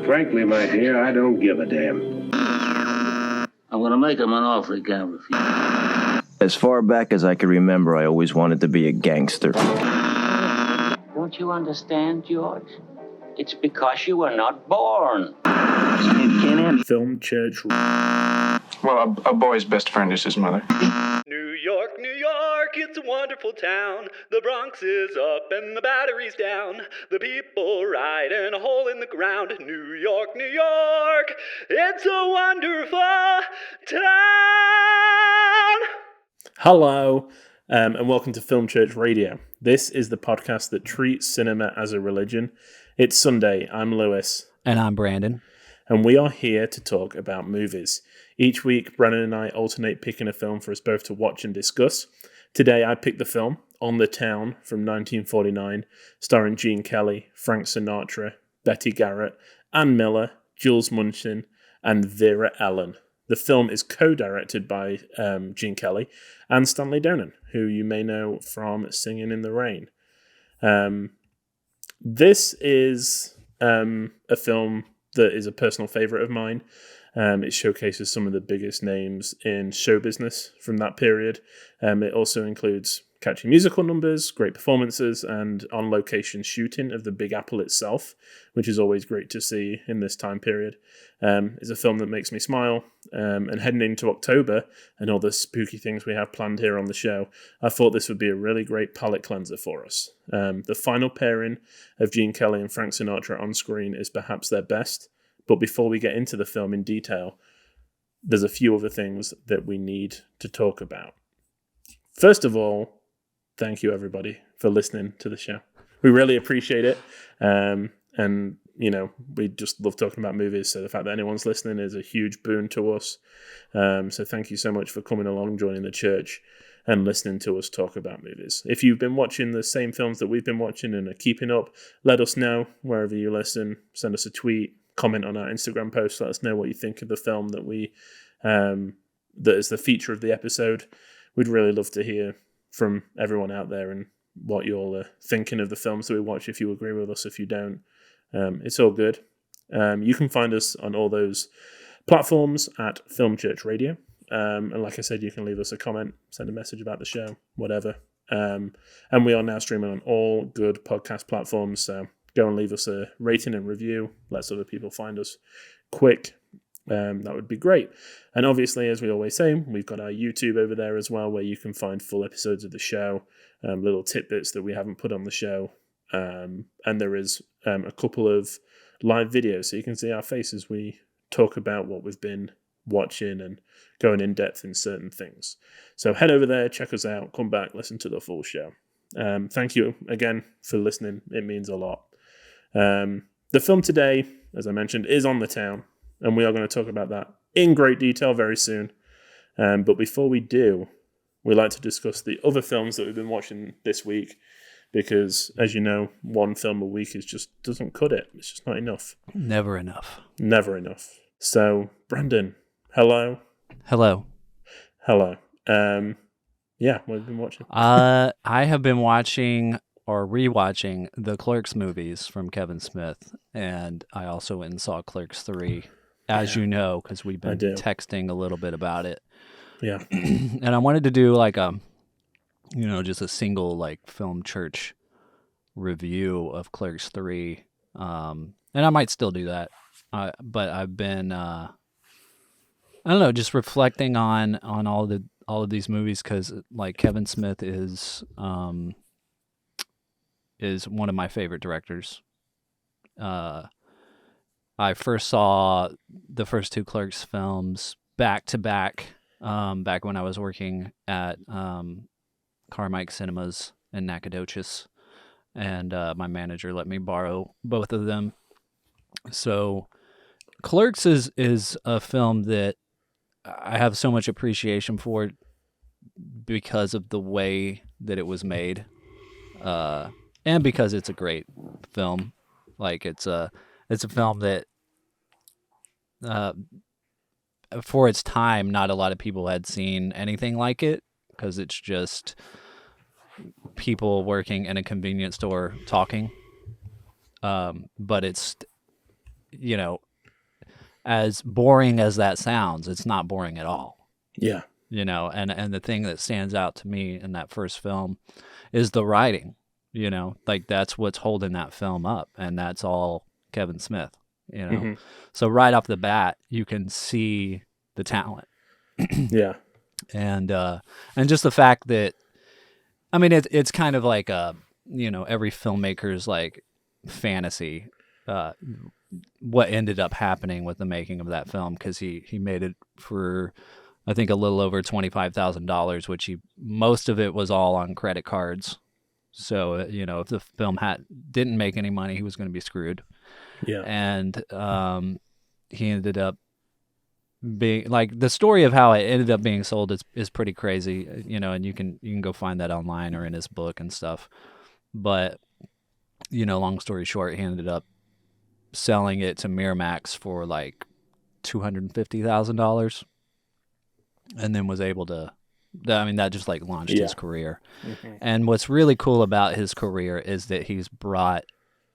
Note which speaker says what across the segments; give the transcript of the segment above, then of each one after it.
Speaker 1: Frankly, my dear, I don't give a damn.
Speaker 2: I'm gonna make him an offer he can't refuse.
Speaker 3: As far back as I can remember, I always wanted to be a gangster.
Speaker 2: Don't you understand, George? It's because you were not born.
Speaker 4: Film church.
Speaker 5: Well, a boy's best friend is his mother.
Speaker 6: New York, New York, it's a wonderful town. The Bronx is up and the Battery's down. The people ride in a hole in the ground. New York, New York, it's a wonderful town.
Speaker 4: Hello, and welcome to Film Church Radio. This is the podcast that treats cinema as a religion. It's Sunday. I'm Lewis.
Speaker 7: And I'm Branden.
Speaker 4: And we are here to talk about movies. Each week, Brandon and I alternate picking a film for us both to watch and discuss. Today, I picked the film On the Town from 1949, starring Gene Kelly, Frank Sinatra, Betty Garrett, Ann Miller, Jules Munchin, and Vera Ellen. The film is co-directed by Gene Kelly and Stanley Donen, who you may know from Singing in the Rain. This is a film that is a personal favorite of mine. It showcases some of the biggest names in show business from that period. It also includes catchy musical numbers, great performances, and on-location shooting of the Big Apple itself, which is always great to see in this time period. It's a film that makes me smile, and heading into October and all the spooky things we have planned here on the show, I thought this would be a really great palate cleanser for us. The final pairing of Gene Kelly and Frank Sinatra on screen is perhaps their best, but before we get into the film in detail, there's a few other things that we need to talk about. First of all, thank you, everybody, for listening to the show. We really appreciate it. And, you know, we just love talking about movies. So the fact that anyone's listening is a huge boon to us. So thank you so much for coming along, joining the church, and listening to us talk about movies. If you've been watching the same films that we've been watching and are keeping up, let us know wherever you listen. Send us a tweet, comment on our Instagram post. Let us know what you think of the film that that is the feature of the episode. We'd really love to hear from everyone out there and what you're thinking of the films that we watch, if you agree with us, if you don't. It's all good. You can find us on all those platforms at Film Church Radio. And like I said, you can leave us a comment, send a message about the show, whatever. And we are now streaming on all good podcast platforms, so go and leave us a rating and review. Let other people find us quick. That would be great. And obviously, as we always say, we've got our YouTube over there as well, where you can find full episodes of the show, little tidbits that we haven't put on the show. And there is a couple of live videos, so you can see our faces. We talk about what we've been watching and going in depth in certain things. So head over there, check us out, come back, listen to the full show. Thank you again for listening. It means a lot. The film today, as I mentioned, is On the Town, and we are going to talk about that in great detail very soon. But before we do, we like to discuss the other films that we've been watching this week, because, as you know, one film a week doesn't cut it. It's just not enough.
Speaker 7: Never enough.
Speaker 4: Never enough. So, Brandon, hello.
Speaker 7: Hello.
Speaker 4: Hello. Yeah, what have you been watching?
Speaker 7: I have been watching or rewatching the Clerks movies from Kevin Smith, and I also went and saw Clerks 3, as you know, because we've been texting a little bit about it.
Speaker 4: Yeah.
Speaker 7: And I wanted to do like just a single like film church review of Clerks 3, and I might still do that. But I've been I don't know, just reflecting on all of these movies, because like Kevin Smith is one of my favorite directors. I first saw the first two Clerks films back to back when I was working at Carmike Cinemas in Nacogdoches, and my manager let me borrow both of them. So Clerks is a film that I have so much appreciation for because of the way that it was made, and because it's a great film. Like it's a film that for its time, not a lot of people had seen anything like it, because it's just people working in a convenience store talking. But you know, as boring as that sounds, it's not boring at all.
Speaker 4: Yeah.
Speaker 7: You know, and the thing that stands out to me in that first film is the writing, you know, like that's what's holding that film up, and that's all Kevin Smith, you know.
Speaker 4: Mm-hmm.
Speaker 7: So right off the bat, you can see the talent.
Speaker 4: Yeah.
Speaker 7: And just the fact that, I mean, it's kind of like you know, every filmmaker's like fantasy, what ended up happening with the making of that film, because he made it for, I think, a little over $25,000, which most of it was all on credit cards. So, you know, if the film didn't make any money, he was going to be screwed.
Speaker 4: Yeah.
Speaker 7: And he ended up being, like, the story of how it ended up being sold is pretty crazy, you know, and you can go find that online or in his book and stuff. But, you know, long story short, he ended up selling it to Miramax for like $250,000. And then was able to, I mean, that just like launched his career. Mm-hmm. And what's really cool about his career is that he's brought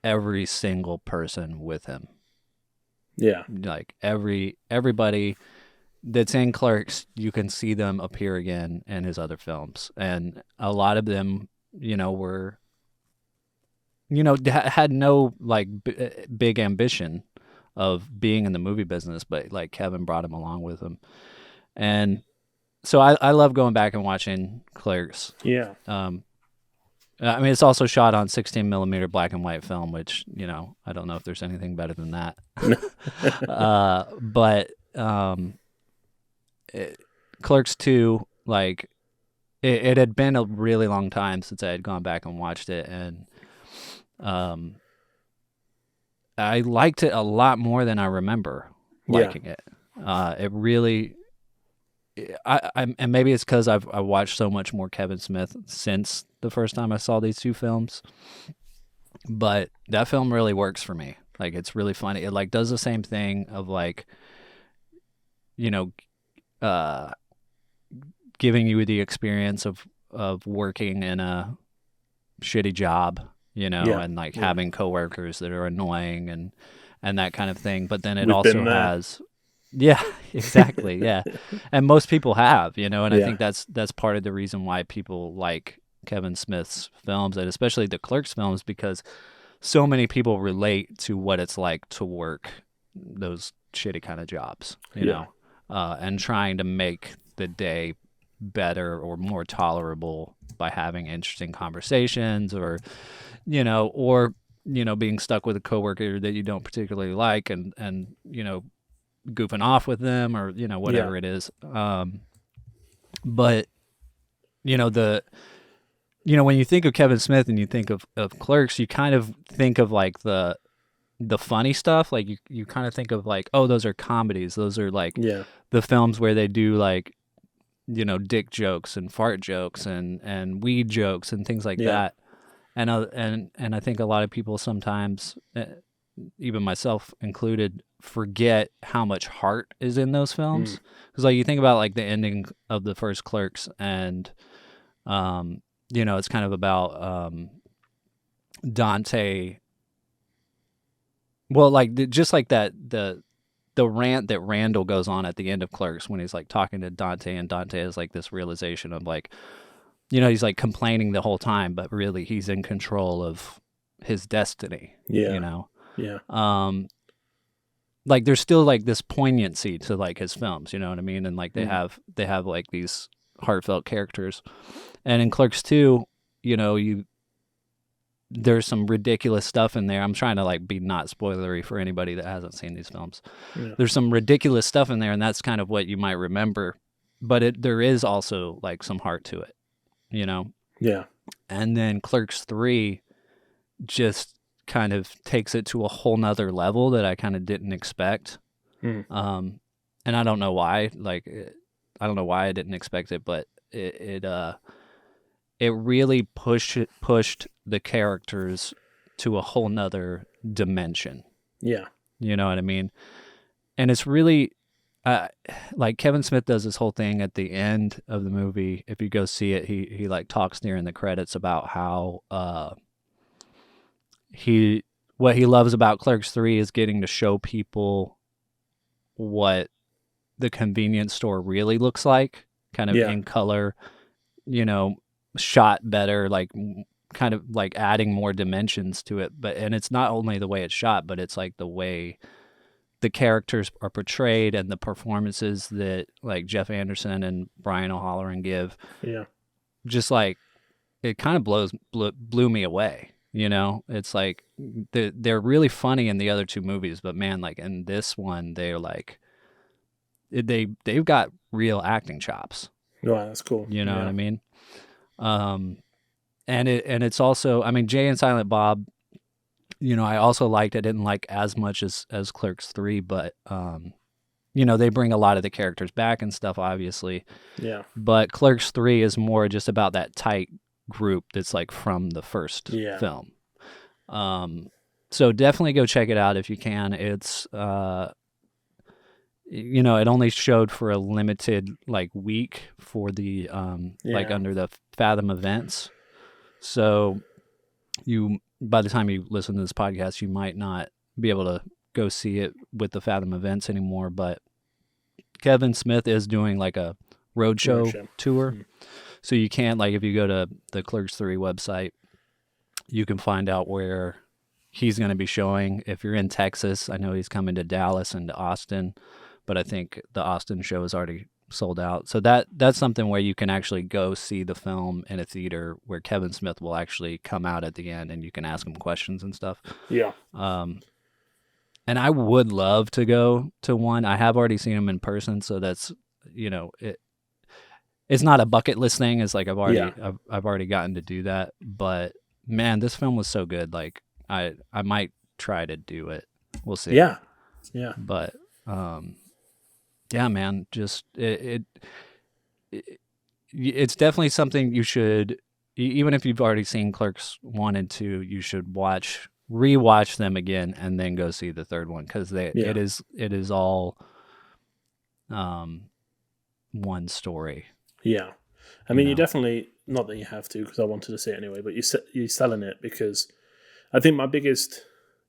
Speaker 7: every single person with him.
Speaker 4: Yeah.
Speaker 7: Like everybody that's in Clerks, you can see them appear again in his other films. And a lot of them, you know, were, you know, had no like big ambition of being in the movie business, but like Kevin brought him along with him. And so I love going back and watching Clerks.
Speaker 4: Yeah.
Speaker 7: I mean, it's also shot on 16 millimeter black and white film, which, you know, I don't know if there's anything better than that. But Clerks 2, like, it had been a really long time since I had gone back and watched it, and I liked it a lot more than I remember liking it. It really, and maybe it's because I watched so much more Kevin Smith since the first time I saw these two films, but that film really works for me. Like, it's really funny. It like does the same thing of like, you know, giving you the experience of working in a shitty job, you know, and like having coworkers that are annoying and that kind of thing. But then it also has, exactly, and most people have, you know, and I think that's part of the reason why people like Kevin Smith's films, and especially the Clerks films, because so many people relate to what it's like to work those shitty kind of jobs, you know, and trying to make the day better or more tolerable by having interesting conversations, or being stuck with a coworker that you don't particularly like, and you know, goofing off with them, or you know, whatever it is. But you know, when you think of Kevin Smith and you think of Clerks, you kind of think of like the funny stuff. Like you kind of think of like, oh, those are comedies. Those are like the films where they do like, you know, dick jokes and fart jokes and weed jokes and things like that. And I think a lot of people sometimes, even myself included, forget how much heart is in those films. Because like you think about like the ending of the first Clerks, and you know, it's kind of about Dante. Well, like just like that the rant that Randall goes on at the end of Clerks when he's like talking to Dante, and Dante has like this realization of like, you know, he's like complaining the whole time, but really he's in control of his destiny. You know? Like there's still like this poignancy to like his films, you know what I mean? And like they have like these heartfelt characters. And in Clerks 2, you know, there's some ridiculous stuff in there. I'm trying to like be not spoilery for anybody that hasn't seen these films. There's some ridiculous stuff in there, and that's kind of what you might remember. But there is also like some heart to it, you know? And then Clerks 3 just kind of takes it to a whole nother level that I kind of didn't expect. And I don't know why. Like, I don't know why I didn't expect it, but it really pushed the characters to a whole nother dimension. You know what I mean? And it's really like Kevin Smith does this whole thing at the end of the movie. If you go see it, he like talks during the credits about how he what he loves about Clerks 3 is getting to show people what the convenience store really looks like, kind of in color, shot better, like kind of like adding more dimensions to it. And it's not only the way it's shot, but it's like the way the characters are portrayed and the performances that like Jeff Anderson and Brian O'Halloran give.
Speaker 4: Yeah.
Speaker 7: Just like, it kind of blew me away. It's like they're really funny in the other two movies, but man, like in this one, they're like, they've got real acting chops.
Speaker 4: Wow, that's cool.
Speaker 7: You know what I mean? And it's also, I mean, Jay and Silent Bob, I also liked. I didn't like as much as Clerks 3, but they bring a lot of the characters back and stuff, obviously.
Speaker 4: Yeah.
Speaker 7: But Clerks 3 is more just about that tight group that's like from the first film. So definitely go check it out if you can. It's it only showed for a limited like week for the like under the Fathom events. So by the time you listen to this podcast, you might not be able to go see it with the Fathom events anymore, but Kevin Smith is doing like a roadshow tour. Mm-hmm. So you can, like, if you go to the Clerks 3 website, you can find out where he's going to be showing. If you're in Texas, I know he's coming to Dallas and to Austin, but I think the Austin show is already sold out. So that's something where you can actually go see the film in a theater where Kevin Smith will actually come out at the end and you can ask him questions and stuff.
Speaker 4: Yeah.
Speaker 7: And I would love to go to one. I have already seen him in person, so that's, it's not a bucket list thing. It's like I've already gotten to do that. But man, this film was so good. Like I might try to do it. We'll see.
Speaker 4: Yeah.
Speaker 7: But yeah, man, just it's definitely something you should, even if you've already seen Clerks 1 and 2, you should rewatch them again and then go see the third one, because it is all one story.
Speaker 4: Yeah. I mean, you definitely, not that you have to, because I wanted to see it anyway, but you're selling it, because I think my biggest,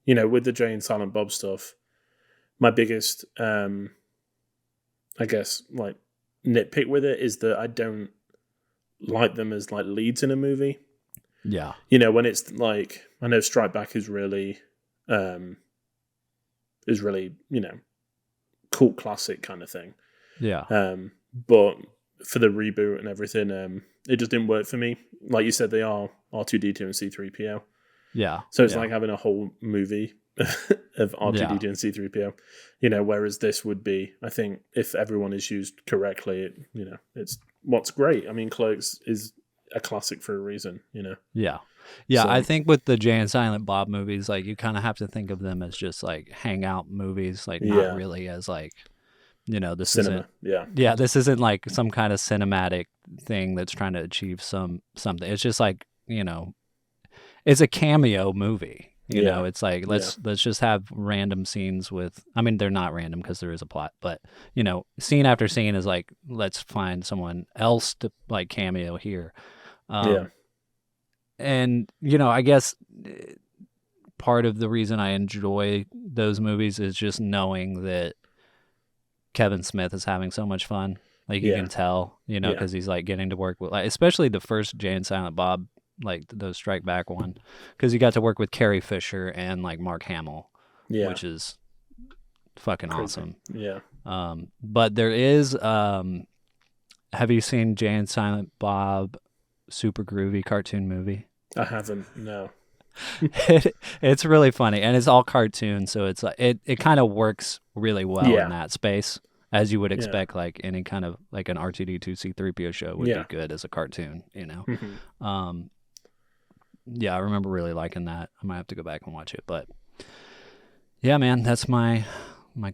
Speaker 4: with the Jay and Silent Bob stuff, my biggest, I guess, like, nitpick with it is that I don't like them as, like, leads in a movie.
Speaker 7: Yeah.
Speaker 4: When it's, like, I know Strike Back is really, cult classic kind of thing.
Speaker 7: Yeah.
Speaker 4: But for the reboot and everything, it just didn't work for me. Like you said, they are R2-D2 and C-3PO.
Speaker 7: Yeah.
Speaker 4: So it's like having a whole movie of R2-D2 and C-3PO. Whereas this would be, I think, if everyone is used correctly, it's what's great. I mean, Clerks is a classic for a reason,
Speaker 7: Yeah. Yeah, so, I think with the Jay and Silent Bob movies, like, you kind of have to think of them as just like hangout movies, like not really as like, this
Speaker 4: cinema.
Speaker 7: Yeah, this isn't like some kind of cinematic thing that's trying to achieve something. It's just like, it's a cameo movie. It's like let's just have random scenes with. I mean, they're not random because there is a plot, but scene after scene is like, let's find someone else to like cameo here. And I guess part of the reason I enjoy those movies is just knowing that Kevin Smith is having so much fun. Like, you can tell, because he's like getting to work with, like, especially the first Jay and Silent Bob, like those Strike Back one, because he got to work with Carrie Fisher and like Mark Hamill, which is fucking awesome.
Speaker 4: Yeah.
Speaker 7: But there is, have you seen Jay and Silent Bob Super Groovy cartoon movie?
Speaker 4: I haven't, no.
Speaker 7: It's really funny, and it's all cartoon, so it's like it kind of works really well in that space, as you would expect. Like any kind of like an R2-D2 C-3PO show would be good as a cartoon,
Speaker 4: Mm-hmm.
Speaker 7: I remember really liking that. I might have to go back and watch it, but yeah, man, that's my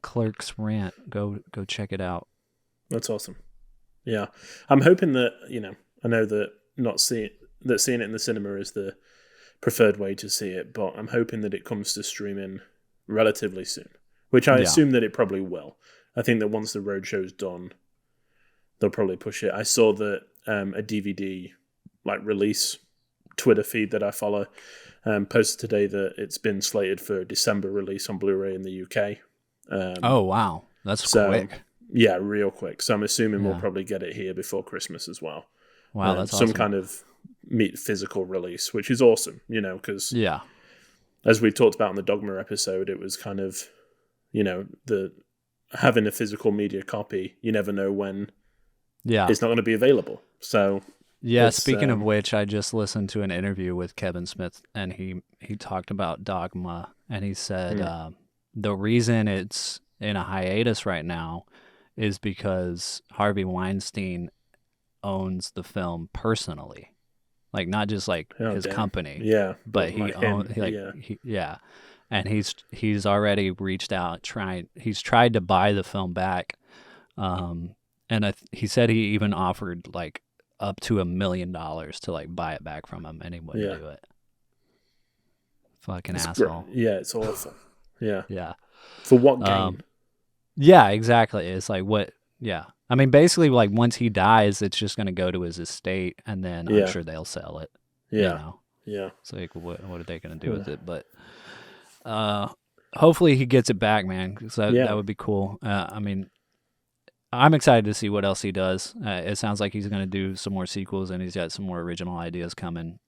Speaker 7: Clerks rant. Go check it out.
Speaker 4: That's awesome. Yeah, I'm hoping that I know that seeing it in the cinema is the preferred way to see it, but I'm hoping that it comes to streaming relatively soon, which I assume that it probably will. I think that once the roadshow's done, they'll probably push it. I saw that a DVD like release Twitter feed that I follow Posted today that it's been slated for December release on Blu-ray in the UK.
Speaker 7: Oh, wow. That's quick.
Speaker 4: Yeah, real quick. So I'm assuming we'll
Speaker 7: Yeah.
Speaker 4: probably get it here before Christmas as well.
Speaker 7: Wow, that's
Speaker 4: some
Speaker 7: awesome.
Speaker 4: kind of physical release, which is awesome, because
Speaker 7: Yeah.
Speaker 4: as we talked about in the Dogma episode, it was kind of, having a physical media copy, you never know when
Speaker 7: Yeah.
Speaker 4: it's not going to be available. So
Speaker 7: Yeah,
Speaker 4: it's,
Speaker 7: speaking of which, I just listened to an interview with Kevin Smith, and he talked about Dogma, and he said the reason it's in a hiatus right now is because Harvey Weinstein owns the film personally, like not just like his company, but he owns and he's already reached out he's tried to buy the film back, and he said he even offered like up to $1 million to like buy it back from him, and he wouldn't do it. Fucking asshole.
Speaker 4: Yeah, it's awful. Yeah.
Speaker 7: Yeah.
Speaker 4: For what gain?
Speaker 7: Yeah, exactly. It's like what? Yeah. I mean, basically, like once he dies, it's just going to go to his estate, and then I'm sure they'll sell it.
Speaker 4: Yeah. Yeah.
Speaker 7: It's like, what are they going to do with it? But hopefully he gets it back, man, because that would be cool. I mean, I'm excited to see what else he does. It sounds like he's going to do some more sequels, and he's got some more original ideas coming,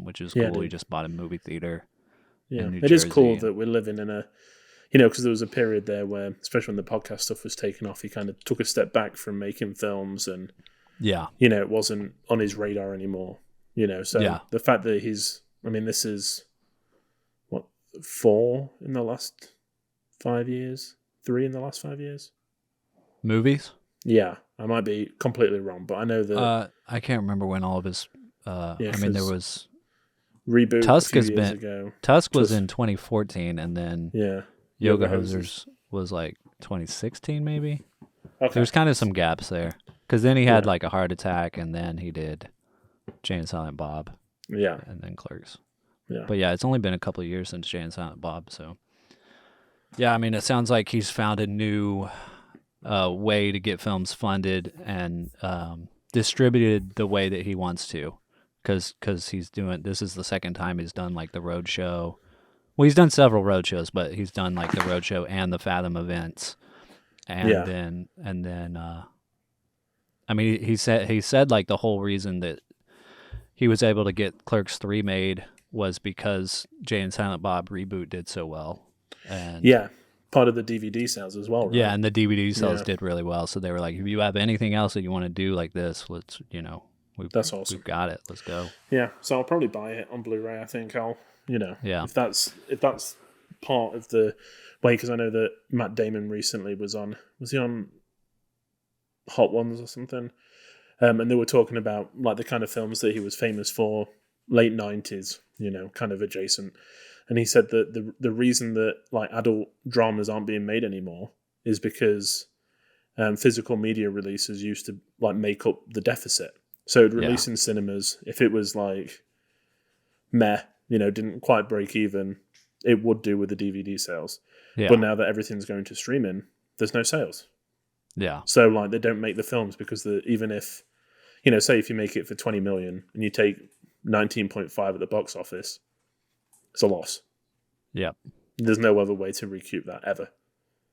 Speaker 7: which is cool. He just bought a movie theater.
Speaker 4: Yeah, it is cool that we're living in a, because there was a period there where, especially when the podcast stuff was taken off, he kind of took a step back from making films, and it wasn't on his radar anymore. So the fact that this is what, 4 in the last 5 years, 3 in the last 5 years.
Speaker 7: Movies?
Speaker 4: Yeah, I might be completely wrong, but I know that
Speaker 7: I can't remember when all of his. I mean, there was
Speaker 4: Reboot.
Speaker 7: Tusk was in 2014, and then Yoga Hosers was like 2016, maybe.
Speaker 4: Okay.
Speaker 7: There's kind of some gaps there, because then he had like a heart attack, and then he did Jay and Silent Bob.
Speaker 4: Yeah,
Speaker 7: and then Clerks.
Speaker 4: Yeah,
Speaker 7: but yeah, it's only been a couple of years since Jay and Silent Bob, so yeah, I mean, it sounds like he's found a new way to get films funded and distributed the way that he wants to, because he's doing, this is the second time he's done like the road show. Well, he's done several road shows, but he's done like the road show and the Fathom events, and then I mean, he said like the whole reason that he was able to get Clerks 3 made was because Jay and Silent Bob reboot did so well, and
Speaker 4: part of the DVD sales as well, right?
Speaker 7: Yeah, and the DVD sales did really well. So they were like, if you have anything else that you want to do like this, let's,
Speaker 4: that's awesome.
Speaker 7: We've got it. Let's go.
Speaker 4: Yeah, so I'll probably buy it on Blu-ray. I think I'll, if that's part of the way, because I know that Matt Damon recently was he on Hot Ones or something? And they were talking about like the kind of films that he was famous for, late 90s, kind of adjacent. And he said that the reason that like adult dramas aren't being made anymore is because physical media releases used to like make up the deficit. So it'd release in cinemas. If it was like meh, didn't quite break even, it would do with the DVD sales. Yeah. But now that everything's going to streaming, there's no sales.
Speaker 7: Yeah.
Speaker 4: So like they don't make the films because even if, say if you make it for 20 million and you take 19.5 at the box office, it's a loss.
Speaker 7: Yeah.
Speaker 4: There's no other way to recoup that ever.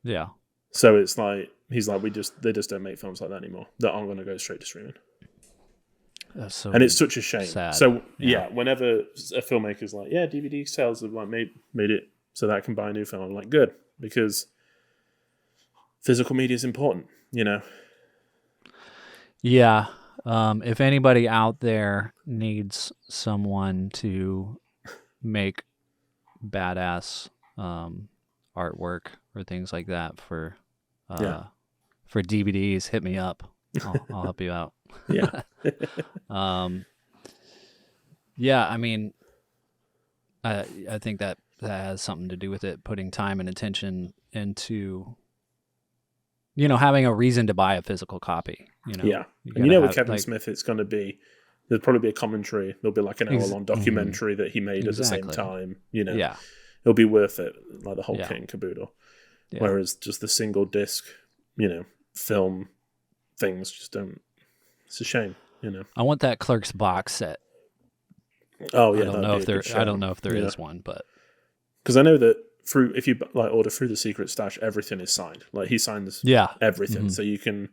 Speaker 7: Yeah.
Speaker 4: So it's like, he's like, they just don't make films like that anymore that aren't going to go straight to streaming. And it's such a shame.
Speaker 7: Sad.
Speaker 4: So whenever a filmmaker's like, DVD sales have like made it so that I can buy a new film, I'm like, good, because physical media is important,
Speaker 7: Yeah. If anybody out there needs someone to make badass artwork or things like that for DVDs, hit me up. I'll help you out.
Speaker 4: Yeah.
Speaker 7: I mean, I think that has something to do with it, putting time and attention into, having a reason to buy a physical copy.
Speaker 4: Yeah. And with Kevin Smith, it's going to be, there'll probably be a commentary. There'll be like an hour-long documentary that he made at the same time. It'll be worth it, like the whole kit and caboodle. Yeah. Whereas just the single disc, film things just don't. It's a shame,
Speaker 7: I want that Clerks box set.
Speaker 4: Oh yeah,
Speaker 7: I don't know if there is one, but
Speaker 4: because I know that if you like order through the Secret Stash, everything is signed. Like he signs everything, so you can,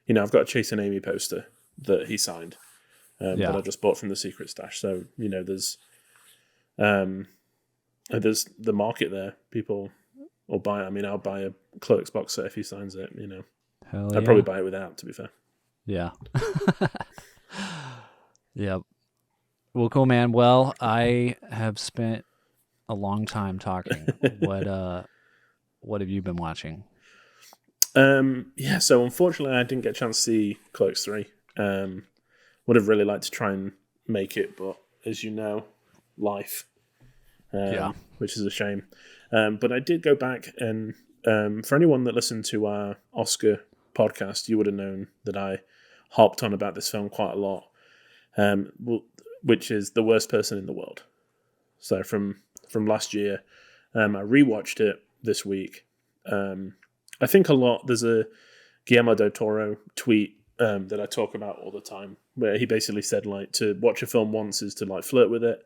Speaker 4: I've got a Chase and Amy poster that he signed that I just bought from the Secret Stash. So there's the market there. People will buy it. I mean, I'll buy a Clerks box set if he signs it.
Speaker 7: Hell
Speaker 4: I'd probably buy it without, to be fair.
Speaker 7: Yeah. Yep. Well, cool, man. Well, I have spent a long time talking. What have you been watching?
Speaker 4: So unfortunately I didn't get a chance to see Clerks 3. Would have really liked to try and make it, but as you know, life. Which is a shame. But I did go back and for anyone that listened to our Oscar podcast, you would have known that I harped on about this film quite a lot. Which is The Worst Person in the World. So from last year, I rewatched it this week. I think there's a Guillermo del Toro tweet that I talk about all the time, where he basically said like to watch a film once is to like flirt with it,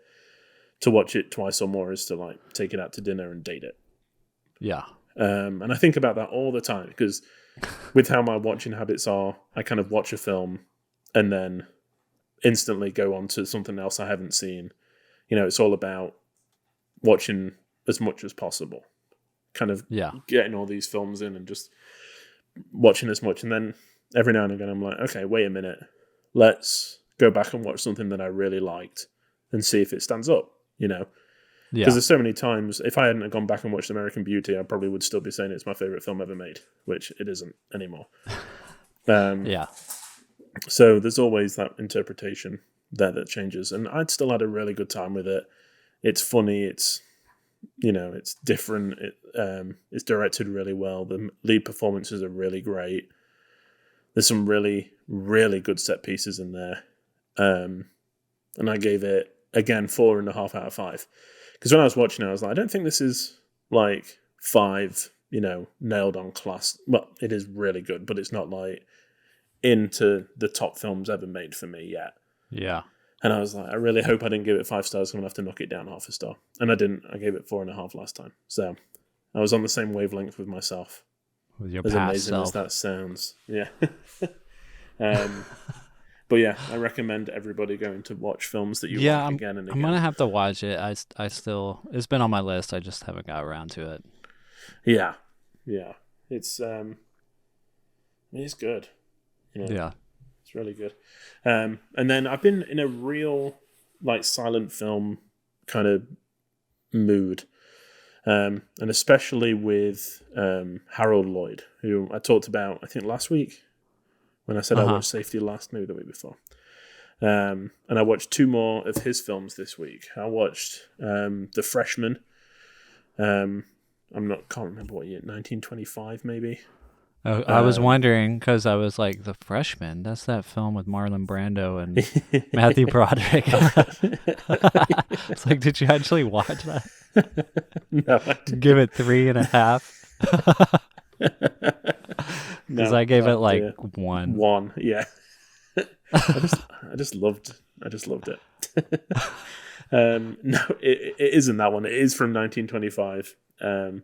Speaker 4: to watch it twice or more is to like take it out to dinner and date it.
Speaker 7: Yeah.
Speaker 4: And I think about that all the time because with how my watching habits are, I kind of watch a film and then instantly go on to something else I haven't seen. It's all about watching as much as possible, kind of getting all these films in and just watching as much. And then every now and again, I'm like, okay, wait a minute. Let's go back and watch something that I really liked and see if it stands up, Because there's so many times, if I hadn't gone back and watched American Beauty, I probably would still be saying it's my favorite film ever made, which it isn't anymore. So there's always that interpretation there that changes. And I'd still had a really good time with it. It's funny. It's, it's different. It's directed really well. The lead performances are really great. There's some really, really good set pieces in there. And I gave it, again, 4.5 out of 5. Because when I was watching it, I was like, I don't think this is like 5, nailed on class. Well, it is really good, but it's not like into the top films ever made for me yet.
Speaker 7: Yeah.
Speaker 4: And I was like, I really hope I didn't give it 5 stars. I'm going to have to knock it down 0.5 star. And I didn't. I gave it 4.5 last time. So I was on the same wavelength with myself.
Speaker 7: With your
Speaker 4: as
Speaker 7: past
Speaker 4: amazing
Speaker 7: self.
Speaker 4: as that sounds. Yeah. But yeah, I recommend everybody going to watch films that you like again and again.
Speaker 7: I'm going to have to watch it. I still, it's been on my list. I just haven't got around to it.
Speaker 4: Yeah. Yeah. It's good.
Speaker 7: Yeah.
Speaker 4: It's really good. And then I've been in a real like silent film kind of mood. And especially with Harold Lloyd, who I talked about, I think last week when I said I watched Safety Last, maybe the week before. And I watched 2 more of his films this week. I watched The Freshman. Can't remember what year, 1925 maybe.
Speaker 7: Oh, I was wondering because I was like, The Freshman. That's that film with Marlon Brando and Matthew Broderick. It's like, did you actually watch that?
Speaker 4: No, I didn't.
Speaker 7: Give it 3.5. Because I gave it like 1.
Speaker 4: 1, yeah. I just loved it. No, it isn't that one. It is from 1925. And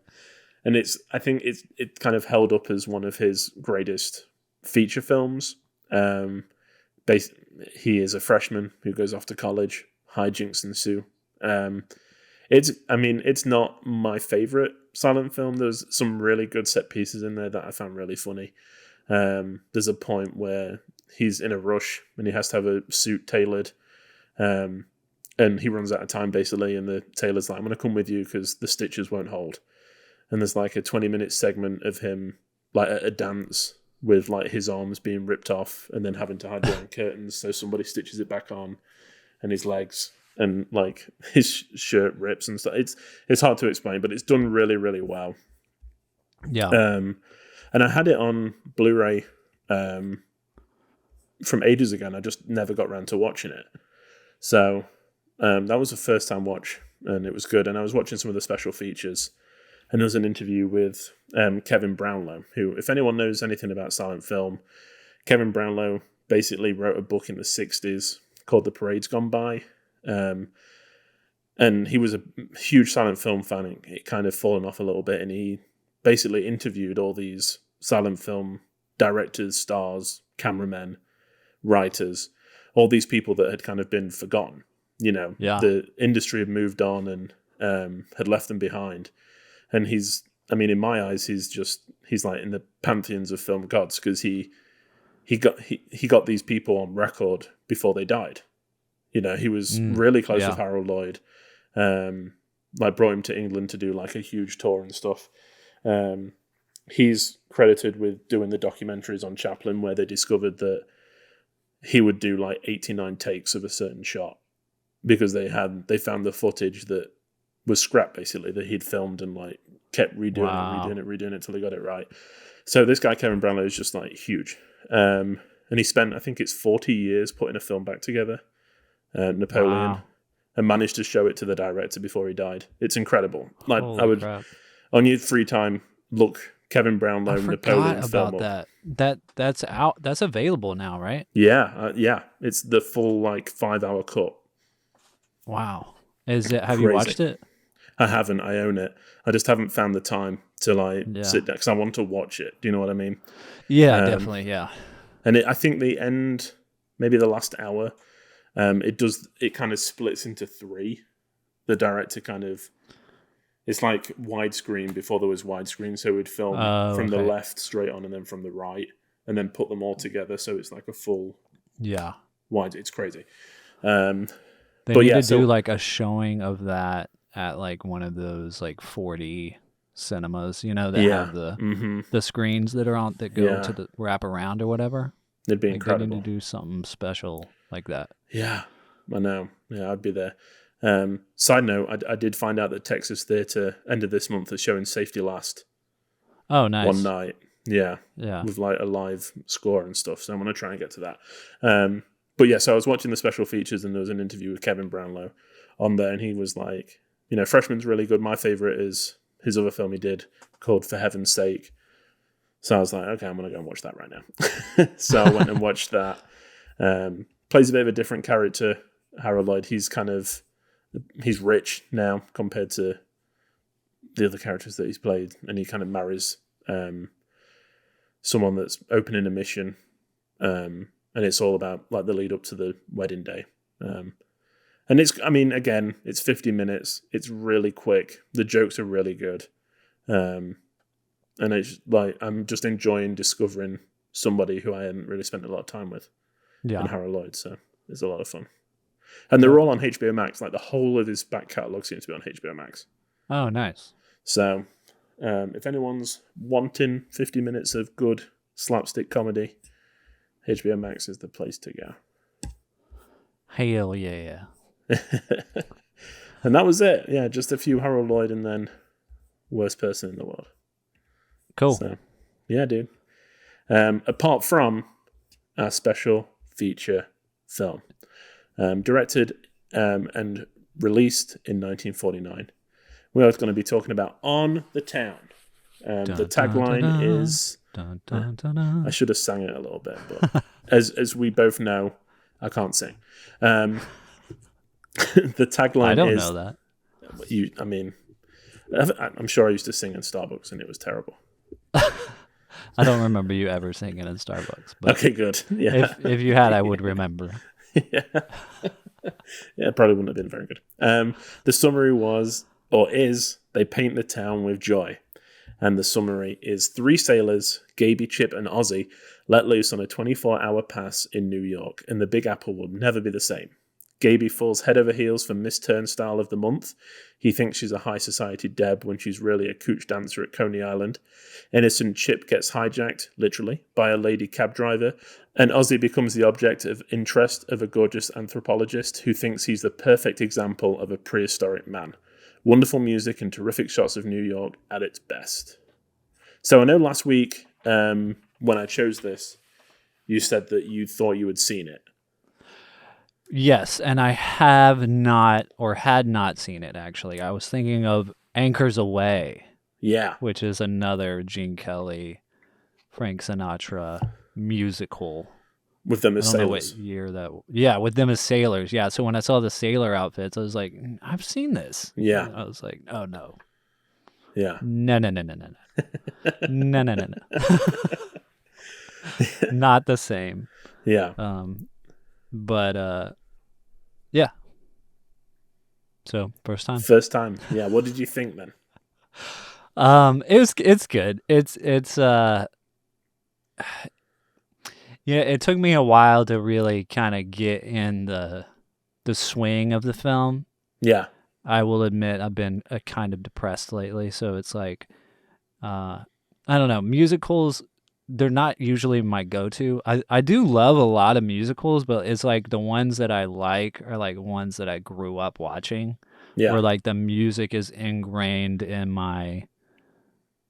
Speaker 4: I think it kind of held up as one of his greatest feature films. He is a freshman who goes off to college. Hijinks ensue. It's not my favorite silent film. There's some really good set pieces in there that I found really funny. There's a point where he's in a rush and he has to have a suit tailored. And he runs out of time basically. And the tailor's like, I'm going to come with you because the stitches won't hold. And there's like a 20-minute segment of him like at a dance with like his arms being ripped off and then having to hide behind curtains so somebody stitches it back on, and his legs and like his shirt rips and stuff. It's hard to explain, but it's done really, really well.
Speaker 7: Yeah.
Speaker 4: And I had it on Blu-ray from ages ago, and I just never got around to watching it. So that was a first time watch, and it was good. And I was watching some of the special features. And there was an interview with Kevin Brownlow, who, if anyone knows anything about silent film, Kevin Brownlow basically wrote a book in the 60s called The Parade's Gone By. And he was a huge silent film fan. It kind of fallen off a little bit, and he basically interviewed all these silent film directors, stars, cameramen, writers, all these people that had kind of been forgotten. The industry had moved on and had left them behind. And in my eyes, he's like in the pantheons of film gods, because he got these people on record before they died. He was really close with Harold Lloyd. Brought him to England to do like a huge tour and stuff. He's credited with doing the documentaries on Chaplin, where they discovered that he would do like 89 takes of a certain shot, because they found the footage that was scrapped, basically, that he'd filmed, and like kept redoing it till they got it right. So this guy Kevin Brownlow is just like huge, and he spent, I think it's 40 years putting a film back together, Napoleon, and managed to show it to the director before he died. It's incredible. Like,
Speaker 7: Holy
Speaker 4: I would
Speaker 7: crap.
Speaker 4: On your free time, look Kevin Brownlow,
Speaker 7: I
Speaker 4: Napoleon
Speaker 7: forgot
Speaker 4: film
Speaker 7: about
Speaker 4: up.
Speaker 7: that. That's out. That's available now, right?
Speaker 4: Yeah. It's the full like 5-hour cut.
Speaker 7: Wow. Is it? Have you
Speaker 4: Crazy.
Speaker 7: watched it?
Speaker 4: I haven't. I own it. I just haven't found the time to sit down, because I want to watch it. Do you know what I mean?
Speaker 7: Yeah, definitely. Yeah.
Speaker 4: And I think the end, maybe the last hour, it kind of splits into 3. The director it's like widescreen before there was widescreen, so we'd film from the left straight on, and then from the right, and then put them all together, so it's like a full wide. It's crazy.
Speaker 7: They need to do like a showing of that at like one of those like 4D cinemas, that have the screens that are on that go to the wrap around or whatever.
Speaker 4: It'd be
Speaker 7: like
Speaker 4: incredible.
Speaker 7: They need to do something special like that.
Speaker 4: Yeah, I know. Yeah, I'd be there. Side note, I did find out that Texas Theatre end of this month is showing Safety Last.
Speaker 7: Oh, nice.
Speaker 4: One night. Yeah. With like a live score and stuff. So I'm going to try and get to that. But yeah, so I was watching the special features, and there was an interview with Kevin Brownlow on there, and he was like, Freshman's really good. My favorite is his other film he did called For Heaven's Sake. So I was like, okay, I'm going to go and watch that right now. So I went and watched that. Plays a bit of a different character, Harold Lloyd. He's rich now compared to the other characters that he's played, and he kind of marries someone that's opening a mission, and it's all about like the lead up to the wedding day. And it's 50 minutes. It's really quick. The jokes are really good, and it's like I'm just enjoying discovering somebody who I hadn't really spent a lot of time with, in Harold Lloyd. So it's a lot of fun. And they're all on HBO Max. Like the whole of his back catalogue seems to be on HBO Max.
Speaker 7: Oh, nice.
Speaker 4: So if anyone's wanting 50 minutes of good slapstick comedy, HBO Max is the place to go.
Speaker 7: Hell yeah.
Speaker 4: And that was it. Yeah, just a few Harold Lloyd, and then worst person in the world.
Speaker 7: Cool.
Speaker 4: So, yeah, dude. Apart from our special feature film. Directed and released in 1949. We are going to be talking about On the Town. The tagline is... I should have sang it a little bit, but as we both know, I can't sing. The tagline is...
Speaker 7: I don't know that.
Speaker 4: I'm sure I used to sing in Starbucks, and it was terrible.
Speaker 7: I don't remember you ever singing in Starbucks. But
Speaker 4: okay, good. Yeah.
Speaker 7: If you had, I would remember.
Speaker 4: Yeah. Yeah, it probably wouldn't have been very good. The summary is, they paint the town with joy. And the summary is 3 sailors, Gaby, Chip, and Ozzy, let loose on a 24-hour pass in New York, and the Big Apple will never be the same. Gaby falls head over heels for Miss Turnstile of the Month. He thinks she's a high society deb when she's really a cooch dancer at Coney Island. Innocent Chip gets hijacked, literally, by a lady cab driver, and Ozzy becomes the object of interest of a gorgeous anthropologist who thinks he's the perfect example of a prehistoric man. Wonderful music and terrific shots of New York at its best. So I know last week, when I chose this, you said that you thought you had seen it.
Speaker 7: Yes, and I have not, or had not seen it, actually. I was thinking of Anchors Away.
Speaker 4: Yeah.
Speaker 7: Which is another Gene Kelly, Frank Sinatra musical
Speaker 4: With them as
Speaker 7: I don't know what
Speaker 4: sailors.
Speaker 7: year that. Yeah, with them as sailors. Yeah. So when I saw the sailor outfits, I was like, I've seen this.
Speaker 4: Yeah.
Speaker 7: And I was like, oh no,
Speaker 4: Yeah.
Speaker 7: no, no, no, no, no, no, no, no, no. Not the same.
Speaker 4: Yeah.
Speaker 7: But yeah. So first time.
Speaker 4: First time. Yeah. What did you think then?
Speaker 7: It's good. It's yeah, it took me a while to really kind of get in the swing of the film.
Speaker 4: Yeah.
Speaker 7: I will admit I've been kind of depressed lately, so it's like I don't know, musicals, they're not usually my go-to. I do love a lot of musicals, but it's like the ones that I like are like ones that I grew up watching.
Speaker 4: Yeah.
Speaker 7: Where like the music is ingrained in my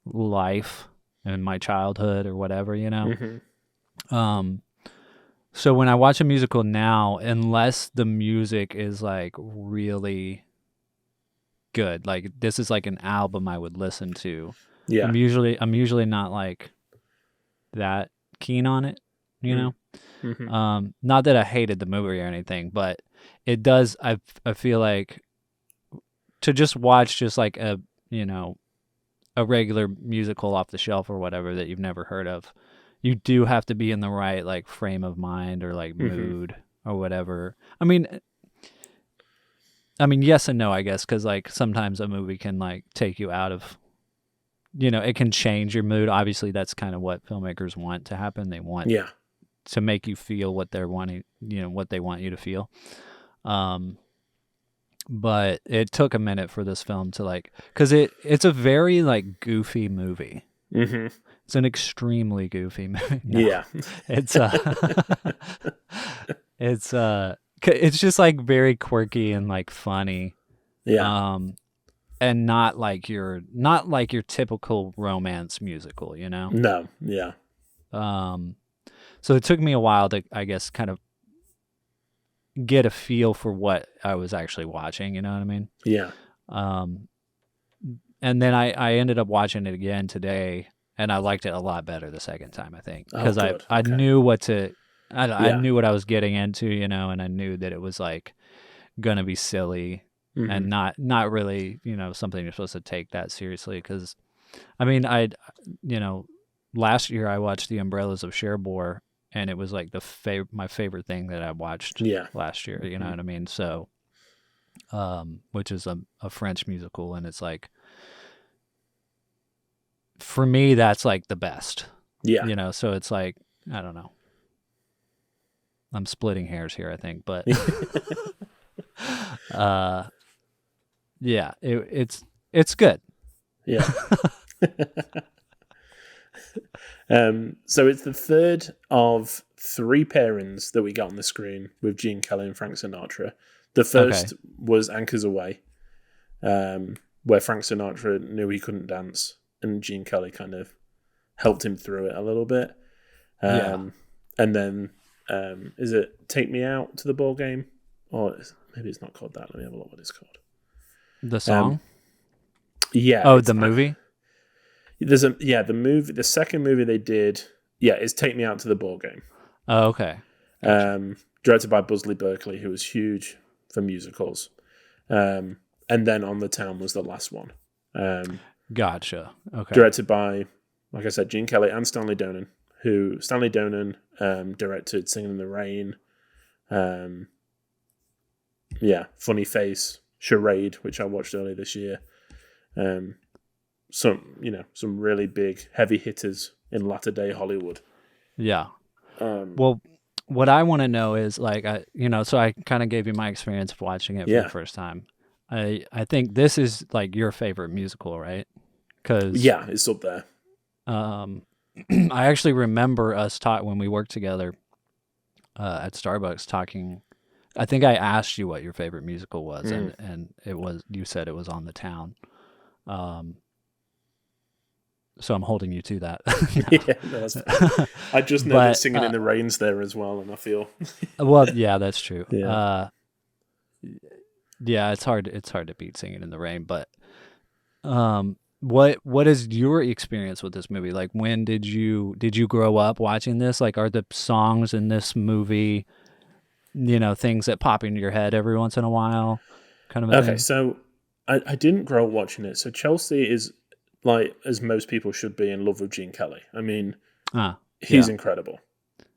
Speaker 7: life and my childhood or whatever, you know. So when I watch a musical now, unless the music is like really good, like this is like an album I would listen to.
Speaker 4: Yeah.
Speaker 7: I'm usually not like that keen on it, you know. Not that I hated the movie or anything, but it does. I feel like to just watch just like a, you know, a regular musical off the shelf or whatever that you've never heard of, you do have to be in the right like frame of mind or like mood or whatever. I mean, yes and no, I guess, because like sometimes a movie can like take you out of, you know, it can change your mood. Obviously, that's kind of what filmmakers want to happen. They want to make you feel what they're wanting, you know, what they want you to feel. But it took a minute for this film to like, because it's a very like goofy movie. It's an extremely goofy movie. No,
Speaker 4: yeah.
Speaker 7: It's just like very quirky and like funny.
Speaker 4: Yeah.
Speaker 7: And not like your typical romance musical, you know?
Speaker 4: No. Yeah.
Speaker 7: So it took me a while to, I guess, kind of get a feel for what I was actually watching, you know what I mean?
Speaker 4: Yeah.
Speaker 7: And then I ended up watching it again today, and I liked it a lot better the second time, I think, because I knew what to, I knew what I was getting into, you know, and I knew that it was like gonna be silly and not really, you know, something you're supposed to take that seriously. Because, I mean, you know, last year I watched The Umbrellas of Cherbourg, and it was like my favorite thing that I watched last year. You know what I mean? So, which is a French musical, and it's like, for me, that's like the best. Yeah. You know, so it's like, I don't know. I'm splitting hairs here, I think, but yeah, it's good.
Speaker 4: Yeah. So it's the third of 3 pairings that we got on the screen with Gene Kelly and Frank Sinatra. The first was Anchors Away, where Frank Sinatra knew he couldn't dance, and Gene Kelly kind of helped him through it a little bit. And then, is it Take Me Out to the Ball Game? Or maybe it's not called that. Let me have a look what it's called.
Speaker 7: The song?
Speaker 4: Yeah.
Speaker 7: Oh, the movie?
Speaker 4: The movie, the second movie they did, is Take Me Out to the Ball Game.
Speaker 7: Oh, okay. Gotcha.
Speaker 4: Directed by Buzzley Berkeley, who was huge for musicals. And then On the Town was the last one.
Speaker 7: Gotcha. Okay.
Speaker 4: Directed by, like I said, Gene Kelly and Stanley Donen, who Stanley Donen directed Singing in the Rain. Funny Face, Charade, which I watched earlier this year. Some really big heavy hitters in latter day Hollywood. Yeah.
Speaker 7: Well, what I want to know is like, so I kind of gave you my experience of watching it for the first time. I think this is like your favorite musical, right? Cause
Speaker 4: it's up there.
Speaker 7: I actually remember us when we worked together at Starbucks talking. I think I asked you what your favorite musical was, and you said it was On the Town. So I'm holding you to that.
Speaker 4: That's fine. I just know that Singing in the Rain's there as well, and I feel.
Speaker 7: Well, yeah, that's true.
Speaker 4: Yeah.
Speaker 7: It's hard to beat Singing in the Rain, but what is your experience with this movie? Like, when did you grow up watching this? Like, are the songs in this movie, things that pop into your head every once in a while, kind of a
Speaker 4: Okay,
Speaker 7: thing?
Speaker 4: so I didn't grow up watching it. So Chelsea is, like, as most people should be, in love with Gene Kelly. I mean, he's incredible.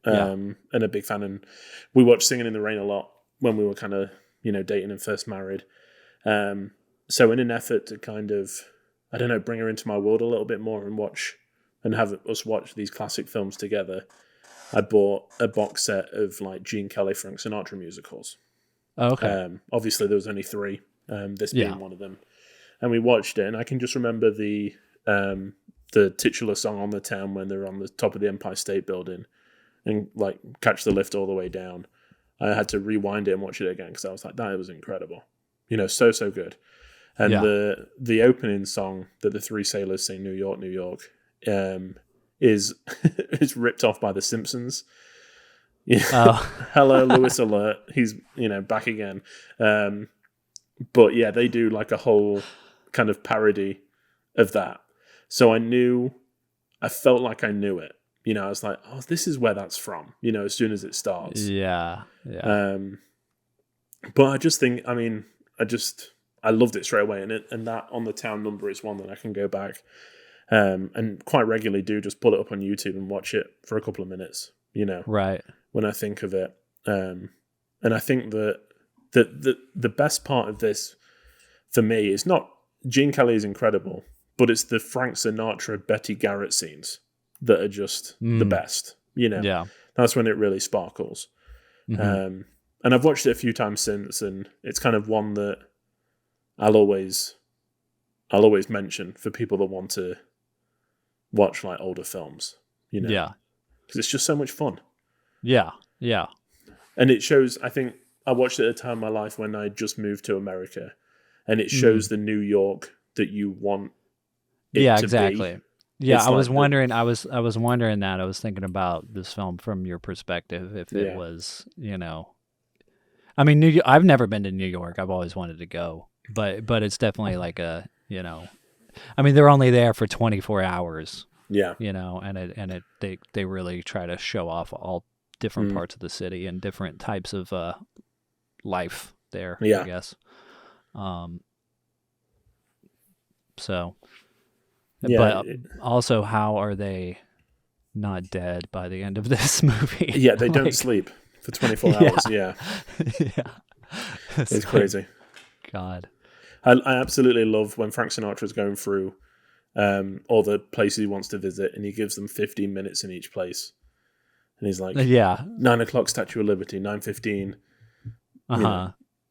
Speaker 4: And a big fan. And we watched Singing in the Rain a lot when we were kind of, dating and first married. So in an effort to kind of, I don't know, bring her into my world a little bit more and have us watch these classic films together, I bought a box set of, like, Gene Kelly, Frank Sinatra musicals.
Speaker 7: Okay.
Speaker 4: Obviously there was only 3, this being one of them. And we watched it, and I can just remember the titular song on the town when they're on the top of the Empire State Building and, like, catch the lift all the way down. I had to rewind it and watch it again because I was like, that was incredible. So good. And the opening song that the 3 sailors sing, New York, New York, is is ripped off by The Simpsons. Hello, Lewis alert. He's, back again. But yeah, they do like a whole kind of parody of that. So I felt like I knew it. I was like, oh, this is where that's from, as soon as it starts.
Speaker 7: Yeah.
Speaker 4: But I just think, I loved it straight away. And that On the Town number is one that I can go back and quite regularly do, just pull it up on YouTube and watch it for a couple of minutes,
Speaker 7: Right.
Speaker 4: when I think of it. And I think that the best part of this for me is not Gene Kelly is incredible, but it's the Frank Sinatra, Betty Garrett scenes that are just the best.
Speaker 7: Yeah.
Speaker 4: That's when it really sparkles.
Speaker 7: Mm-hmm.
Speaker 4: And I've watched it a few times since, and it's kind of one that I'll always mention for people that want to watch, like, older films.
Speaker 7: Yeah.
Speaker 4: Because it's just so much fun.
Speaker 7: Yeah.
Speaker 4: And it shows, I think, I watched it at a time in my life when I just moved to America, and it shows the New York that you want it to
Speaker 7: exactly.
Speaker 4: be.
Speaker 7: Yeah,
Speaker 4: It's
Speaker 7: I was
Speaker 4: like
Speaker 7: wondering. I was wondering that. I was thinking about this film from your perspective. If it was, I mean, New York, I've never been to New York. I've always wanted to go, but it's definitely like a, I mean, they're only there for 24 hours.
Speaker 4: Yeah.
Speaker 7: And they really try to show off all different parts of the city and different types of life there.
Speaker 4: Yeah.
Speaker 7: I guess. So.
Speaker 4: Yeah,
Speaker 7: but also, how are they not dead by the end of this movie?
Speaker 4: Yeah, they don't sleep for 24 hours. Yeah. It's crazy.
Speaker 7: God.
Speaker 4: I absolutely love when Frank Sinatra's going through all the places he wants to visit, and he gives them 15 minutes in each place. And he's like, 9:00 Statue of Liberty, 9:15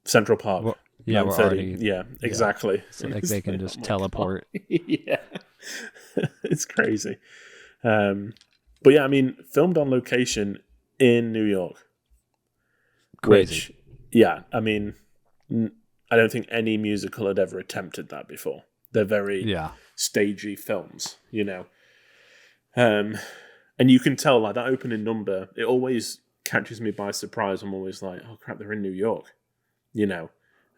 Speaker 4: Central Park.
Speaker 7: Well, yeah, we're
Speaker 4: 9:30.
Speaker 7: already,
Speaker 4: yeah, exactly.
Speaker 7: So like they can just teleport.
Speaker 4: Yeah. It's crazy. But yeah, I mean, filmed on location in New York.
Speaker 7: Crazy.
Speaker 4: Which, yeah, I mean, I don't think any musical had ever attempted that before. They're very stagey films, and you can tell, like, that opening number, it always catches me by surprise. I'm always like, oh crap, they're in New York,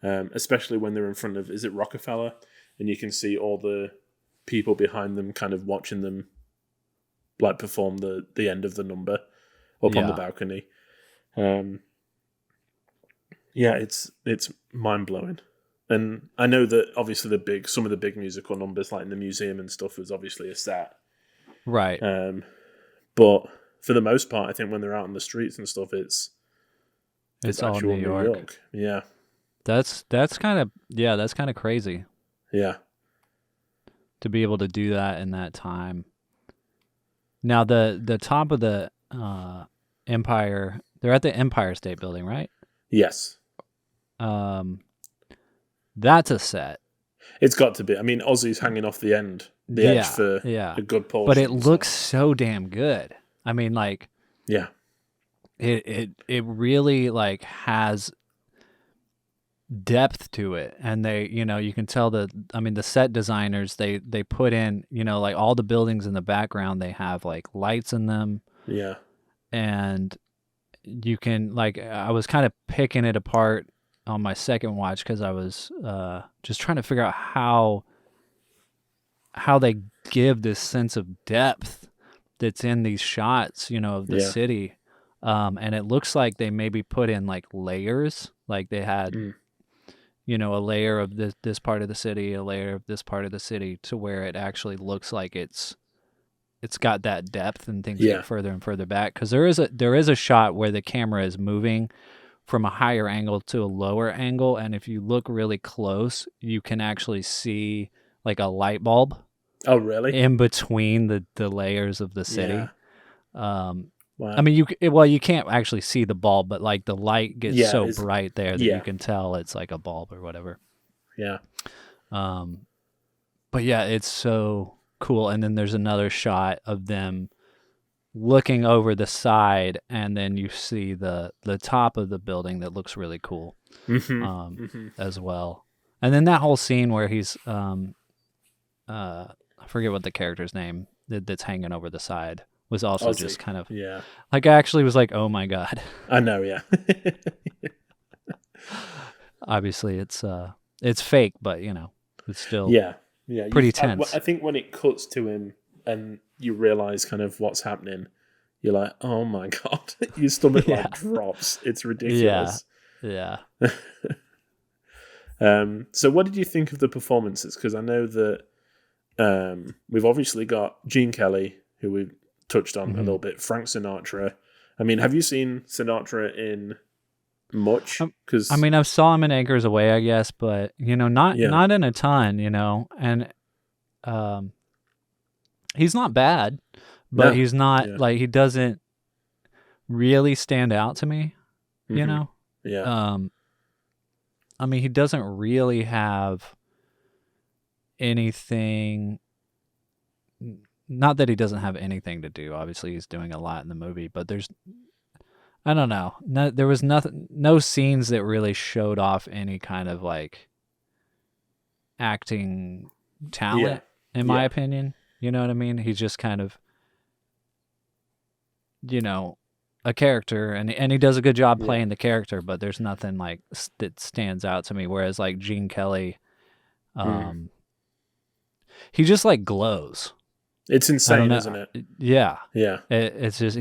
Speaker 4: especially when they're in front of, is it Rockefeller? And you can see all the people behind them kind of watching them, like, perform the end of the number up on the balcony. Yeah, it's mind-blowing. And I know that obviously some of the big musical numbers, like in the museum and stuff, was obviously a set.
Speaker 7: Right.
Speaker 4: But for the most part, I think when they're out on the streets and stuff, it's
Speaker 7: all
Speaker 4: actual
Speaker 7: New York.
Speaker 4: Yeah.
Speaker 7: That's kind of crazy.
Speaker 4: Yeah.
Speaker 7: To be able to do that in that time. Now the top of the Empire, they're at the Empire State Building, right?
Speaker 4: Yes.
Speaker 7: That's a set.
Speaker 4: It's got to be. I mean, Ozzy's hanging off the edge for a good portion.
Speaker 7: But it looks so damn good. I mean, like,
Speaker 4: yeah,
Speaker 7: it really, like, has depth to it, and they, you can tell the set designers, they put in, like, all the buildings in the background, they have, like, lights in them.
Speaker 4: Yeah,
Speaker 7: and you can, like, I was kind of picking it apart on my second watch because I was just trying to figure out how how they give this sense of depth that's in these shots, of the city. And it looks like they maybe put in like layers, like they had, a layer of this part of the city, a layer of this part of the city, to where it actually looks like it's got that depth and things get further and further back. Because there is a shot where the camera is moving from a higher angle to a lower angle, and if you look really close, you can actually see like a light bulb.
Speaker 4: Oh, really?
Speaker 7: In between the layers of the city.
Speaker 4: Wow.
Speaker 7: I mean, you can't actually see the bulb, but like the light gets so bright there that you can tell it's like a bulb or whatever.
Speaker 4: Yeah.
Speaker 7: But yeah, it's so cool. And then there's another shot of them looking over the side, and then you see the top of the building that looks really cool as well. And then that whole scene where he's I forget what the character's name that's hanging over the side was also just kind of like, I actually was like, oh my God.
Speaker 4: I know, yeah.
Speaker 7: Obviously it's fake, but it's still pretty tense.
Speaker 4: I think when it cuts to him and you realize kind of what's happening, you're like, oh my God, your stomach like drops. It's ridiculous.
Speaker 7: Yeah.
Speaker 4: So what did you think of the performances? Because I know that we've obviously got Gene Kelly, who we touched on a little bit, Frank Sinatra. I mean, have you seen Sinatra in much? Because
Speaker 7: I mean, I saw him in Anchors Away, I guess, but not in a ton, and he's not bad, but he's not like, he doesn't really stand out to me,
Speaker 4: Yeah.
Speaker 7: I mean, he doesn't really have anything. Not that he doesn't have anything to do. Obviously, he's doing a lot in the movie, but I don't know. There was no scenes that really showed off any kind of like acting talent, in my opinion. You know what I mean? He's just kind of, a character, and he does a good job playing the character, but there's nothing like that stands out to me. Whereas like Gene Kelly, he just like glows.
Speaker 4: It's insane, isn't it?
Speaker 7: Yeah.
Speaker 4: Yeah.
Speaker 7: It's just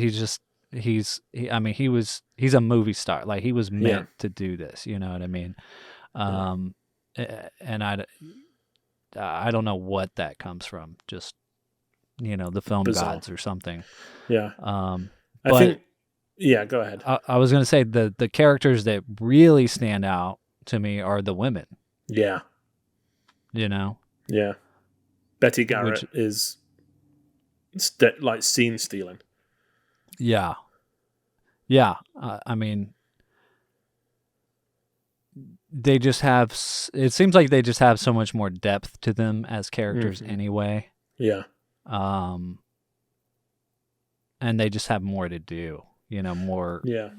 Speaker 7: he's a movie star. Like, he was meant to do this. You know what I mean? And I don't know what that comes from. Just the film gods or something.
Speaker 4: Yeah.
Speaker 7: I
Speaker 4: think. Yeah. Go ahead.
Speaker 7: I was gonna say the characters that really stand out to me are the women.
Speaker 4: Yeah. Yeah. Betty Garrett is like scene stealing.
Speaker 7: Yeah. I mean, they just have. It seems like they just have so much more depth to them as characters anyway.
Speaker 4: Yeah.
Speaker 7: And they just have more to do. More. Yeah.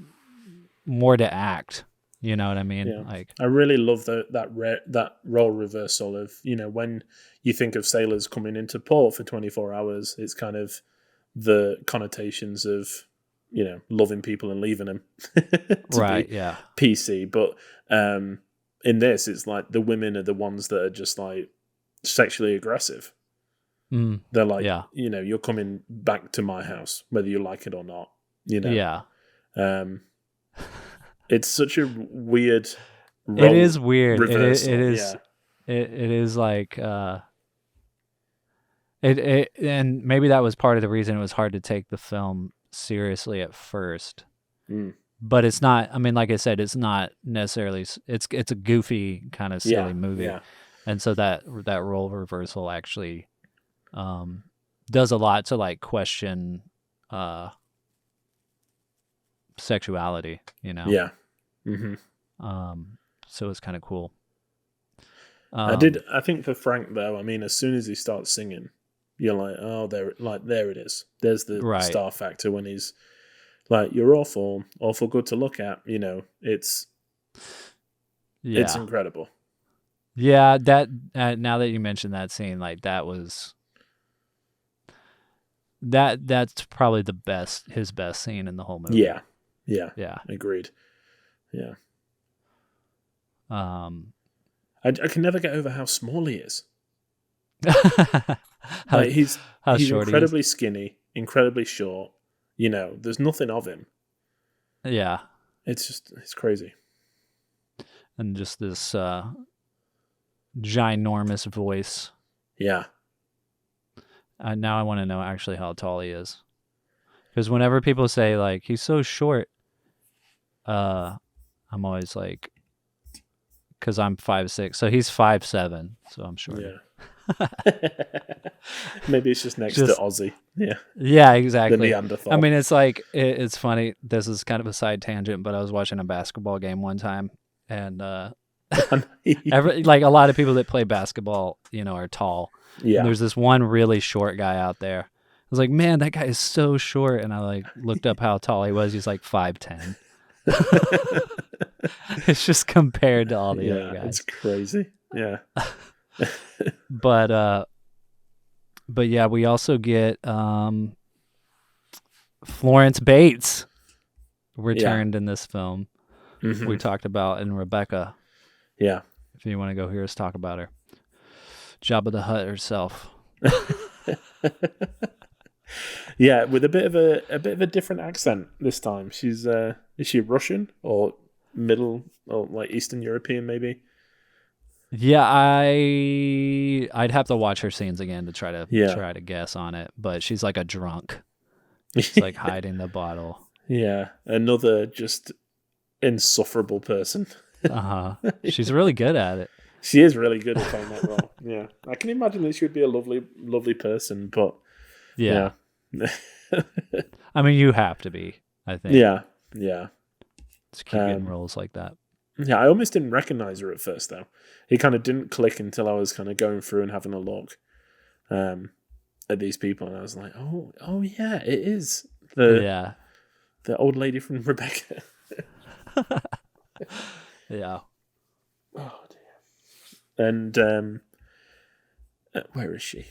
Speaker 7: More to act. You know what I mean?
Speaker 4: Yeah.
Speaker 7: Like,
Speaker 4: I really love that role reversal of, when you think of sailors coming into port for 24 hours, it's kind of the connotations of, loving people and leaving them.
Speaker 7: Right, yeah.
Speaker 4: PC. But in this, it's like the women are the ones that are just like sexually aggressive. They're like, you're coming back to my house, whether you like it or not.
Speaker 7: Yeah.
Speaker 4: It's such a weird role.
Speaker 7: It is weird.
Speaker 4: Reversal.
Speaker 7: It is.
Speaker 4: Yeah.
Speaker 7: It is like and maybe that was part of the reason it was hard to take the film seriously at first. But it's not. I mean, like I said, it's not necessarily. It's a goofy kind of silly movie, and so that role reversal actually does a lot to like question sexuality. Yeah. So it's kind of cool.
Speaker 4: I think for Frank though, I mean, as soon as he starts singing, you're like, oh, there it is. There's the star factor when he's like, you're awful good to look at. It's incredible.
Speaker 7: Yeah, that now that you mentioned that scene, like that was that's probably his best scene in the whole movie.
Speaker 4: Yeah. Agreed. Yeah. I can never get over how small he is.
Speaker 7: how,
Speaker 4: Like he's
Speaker 7: short he is.
Speaker 4: incredibly skinny, incredibly short. You know, there's nothing of him.
Speaker 7: Yeah.
Speaker 4: It's crazy.
Speaker 7: And just this ginormous voice.
Speaker 4: Yeah.
Speaker 7: Now I want to know actually how tall he is. Because whenever people say, like, he's so short, I'm always like, because I'm 5'6", so he's 5'7", so I'm short.
Speaker 4: Yeah. Maybe it's just next to Ozzy. Yeah.
Speaker 7: Yeah, exactly.
Speaker 4: The Neanderthal.
Speaker 7: I mean, it's like, it's funny. This is kind of a side tangent, but I was watching a basketball game one time, and like a lot of people that play basketball, you know, are tall.
Speaker 4: Yeah.
Speaker 7: And there's this one really short guy out there. I was like, man, that guy is so short. And I like looked up how tall he was. He's like 5'10". It's just compared to all the other guys.
Speaker 4: It's crazy. Yeah.
Speaker 7: But yeah, we also get Florence Bates returned in this film.
Speaker 4: Mm-hmm.
Speaker 7: We talked about in Rebecca.
Speaker 4: Yeah.
Speaker 7: If you want to go hear us talk about her. Jabba the Hutt herself.
Speaker 4: Yeah, with a bit of a different accent this time. She's is she Russian or Middle or like Eastern European maybe?
Speaker 7: Yeah, I'd have to watch her scenes again to try to guess on it, but she's like a drunk. She's like hiding the bottle.
Speaker 4: Yeah, another just insufferable person.
Speaker 7: She's really good at it.
Speaker 4: She is really good at playing that role. Yeah, I can imagine that she would be a lovely, lovely person, but yeah.
Speaker 7: I mean, you have to be. I think.
Speaker 4: Yeah.
Speaker 7: Just keep getting roles like that.
Speaker 4: Yeah, I almost didn't recognize her at first, though. It kind of didn't click until I was kind of going through and having a look at these people, and I was like, oh yeah, it is the old lady from Rebecca.
Speaker 7: Yeah.
Speaker 4: Oh dear. And where is she?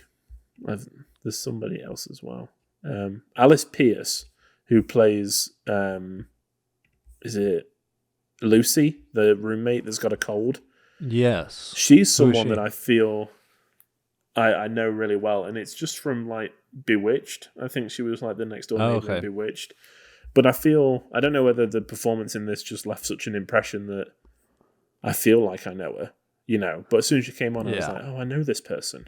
Speaker 4: There's somebody else as well. Alice Pierce, who plays is it Lucy, the roommate that's got a cold?
Speaker 7: Yes.
Speaker 4: She's someone that I feel I know really well, and it's just from like Bewitched. I think she was like the next door neighbor in Bewitched. But I don't know whether the performance in this just left such an impression that I feel like I know her, you know. But as soon as she came on, I was like, oh, I know this person,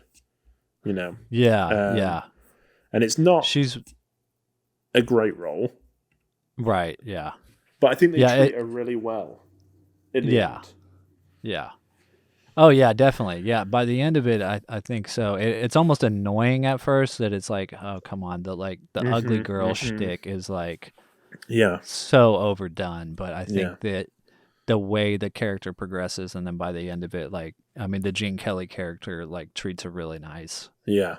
Speaker 4: you know.
Speaker 7: Yeah.
Speaker 4: And it's not
Speaker 7: she's
Speaker 4: a great role.
Speaker 7: Right, yeah.
Speaker 4: But I think they treat her really well in the end.
Speaker 7: Yeah. Oh, yeah, definitely. Yeah, by the end of it, I think so. It's almost annoying at first that it's like, oh, come on. The ugly girl shtick is like so overdone. But I think that the way the character progresses, and then by the end of it, like, I mean, the Gene Kelly character, like, treats her really nice.
Speaker 4: Yeah.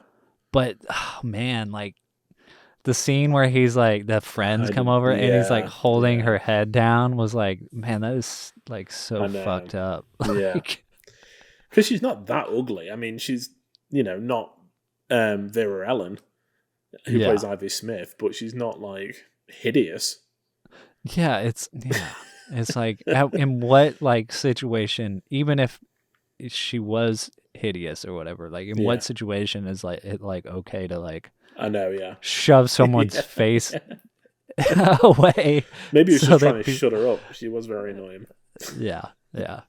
Speaker 7: But, oh, man, like, the scene where he's like, the friends come over and he's like holding her head down was like, man, that is like so fucked up.
Speaker 4: Yeah. Because she's not that ugly. I mean, she's, you know, not Vera Ellen, who plays Ivy Smith, but she's not like hideous.
Speaker 7: Yeah, it's like, in what like situation, even if she was hideous or whatever, like in what situation is like it like okay to like,
Speaker 4: I know, yeah,
Speaker 7: shove someone's face away.
Speaker 4: Maybe he was just trying to shut her up. She was very annoying.
Speaker 7: Yeah. Yeah,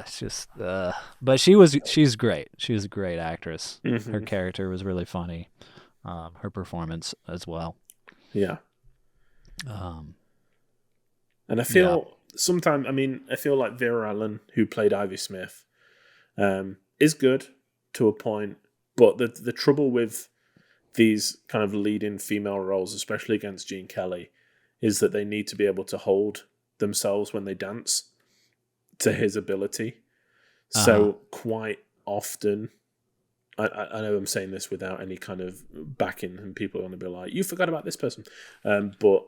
Speaker 7: it's just but she's great. She was a great actress. Mm-hmm. Her character was really funny. Her performance as well.
Speaker 4: Yeah. And I feel sometimes, I mean, I feel like Vera Ellen, who played Ivy Smith, is good to a point, but the trouble with these kind of leading female roles, especially against Gene Kelly, is that they need to be able to hold themselves when they dance to his ability. So quite often, I know I'm saying this without any kind of backing, and people are going to be like, you forgot about this person. But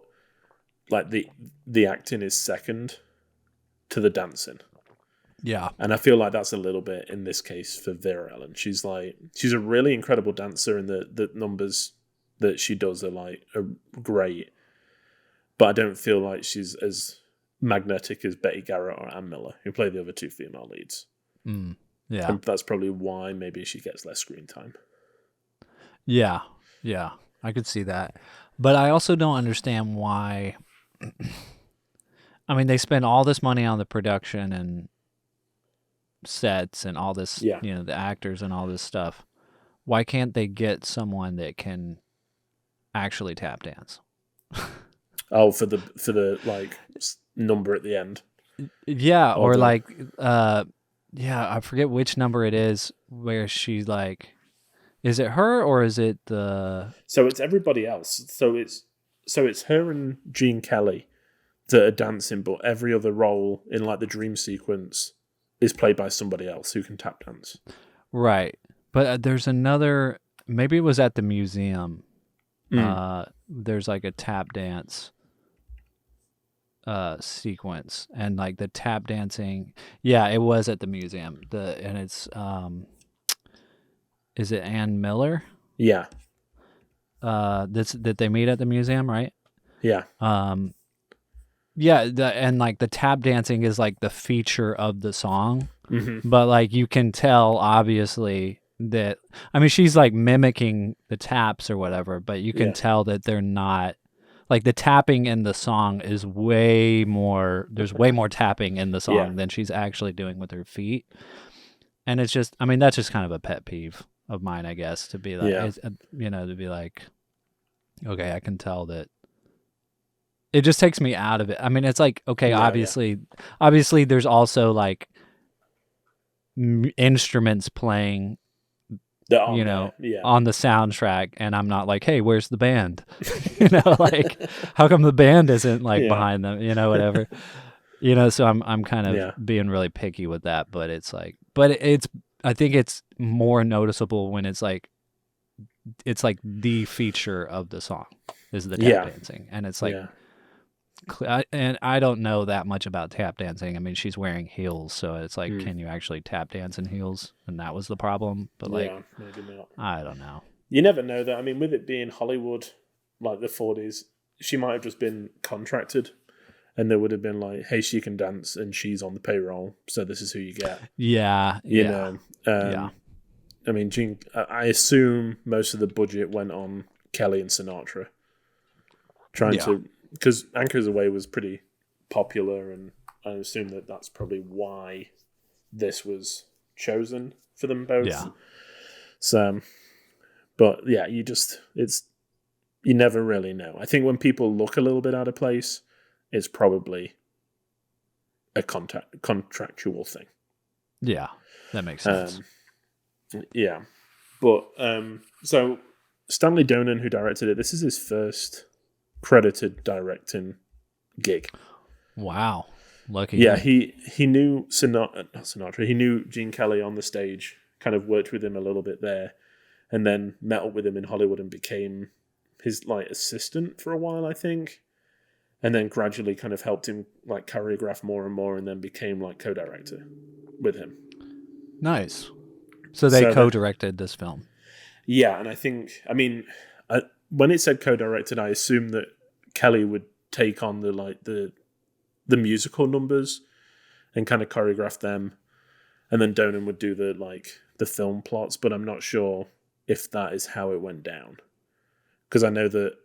Speaker 4: like the acting is second to the dancing.
Speaker 7: Yeah. And
Speaker 4: I feel like that's a little bit in this case for Vera Ellen. She's a really incredible dancer, and the numbers that she does are great. But I don't feel like she's as magnetic as Betty Garrett or Ann Miller, who play the other two female leads.
Speaker 7: Yeah.
Speaker 4: And that's probably why maybe she gets less screen time.
Speaker 7: Yeah. I could see that. But I also don't understand why. I mean, they spend all this money on the production and sets and all this,
Speaker 4: Yeah.
Speaker 7: the actors and all this stuff. Why can't they get someone that can actually tap dance?
Speaker 4: Oh, for the like number at the end.
Speaker 7: Yeah, or
Speaker 4: the-
Speaker 7: like, I forget which number it is where she like, is it her or is it the?
Speaker 4: So it's everybody else. So it's her and Gene Kelly that are dancing, but every other role in like the dream sequence is played by somebody else who can tap dance.
Speaker 7: Right, but there's another. Maybe it was at the museum. There's like a tap dance sequence, and like the tap dancing. Yeah, it was at the museum. And it's is it Ann Miller?
Speaker 4: Yeah.
Speaker 7: That they meet at the museum, right?
Speaker 4: Yeah.
Speaker 7: Yeah, and like the tap dancing is like the feature of the song,
Speaker 4: Mm-hmm.
Speaker 7: but like you can tell obviously that, I mean, she's like mimicking the taps or whatever, but you can tell that they're not, like the tapping in the song is way more, there's way more tapping in the song than she's actually doing with her feet. And it's just, I mean, that's just kind of a pet peeve of mine, I guess, to be like, to be like, okay, I can tell that. It just takes me out of it. I mean, it's like, okay, obviously there's also like instruments playing, on the soundtrack, and I'm not like, hey, where's the band? Like, how come the band isn't like behind them? Whatever. So I'm kind of being really picky with that, but it's like, I think it's more noticeable when it's like the feature of the song is the tap dancing, and it's like. And I don't know that much about tap dancing. I mean, she's wearing heels, so it's like, can you actually tap dance in heels? And that was the problem. But like,
Speaker 4: maybe not.
Speaker 7: I don't know.
Speaker 4: You never know that. I mean, with it being Hollywood, like the 40s, she might have just been contracted, and there would have been like, hey, she can dance, and she's on the payroll, so this is who you get.
Speaker 7: Yeah,
Speaker 4: you know. I mean, I assume most of the budget went on Kelly and Sinatra, trying to. Because Anchors Away was pretty popular, and I assume that that's probably why this was chosen for them both.
Speaker 7: Yeah.
Speaker 4: So, but yeah, you never really know. I think when people look a little bit out of place, it's probably a contractual thing.
Speaker 7: Yeah, that makes sense.
Speaker 4: Yeah. But, so Stanley Donen, who directed it, this is his first credited directing gig.
Speaker 7: Wow. Lucky.
Speaker 4: Yeah, he knew Sinatra. He knew Gene Kelly on the stage, kind of worked with him a little bit there, and then met up with him in Hollywood and became his like assistant for a while, I think. And then gradually kind of helped him like choreograph more and more, and then became like co-director with him.
Speaker 7: Nice. So they co-directed this film.
Speaker 4: Yeah, and I think, I mean, when it said co-directed, I assumed that Kelly would take on the musical numbers and kind of choreograph them, and then Donen would do the film plots. But I'm not sure if that is how it went down, because I know that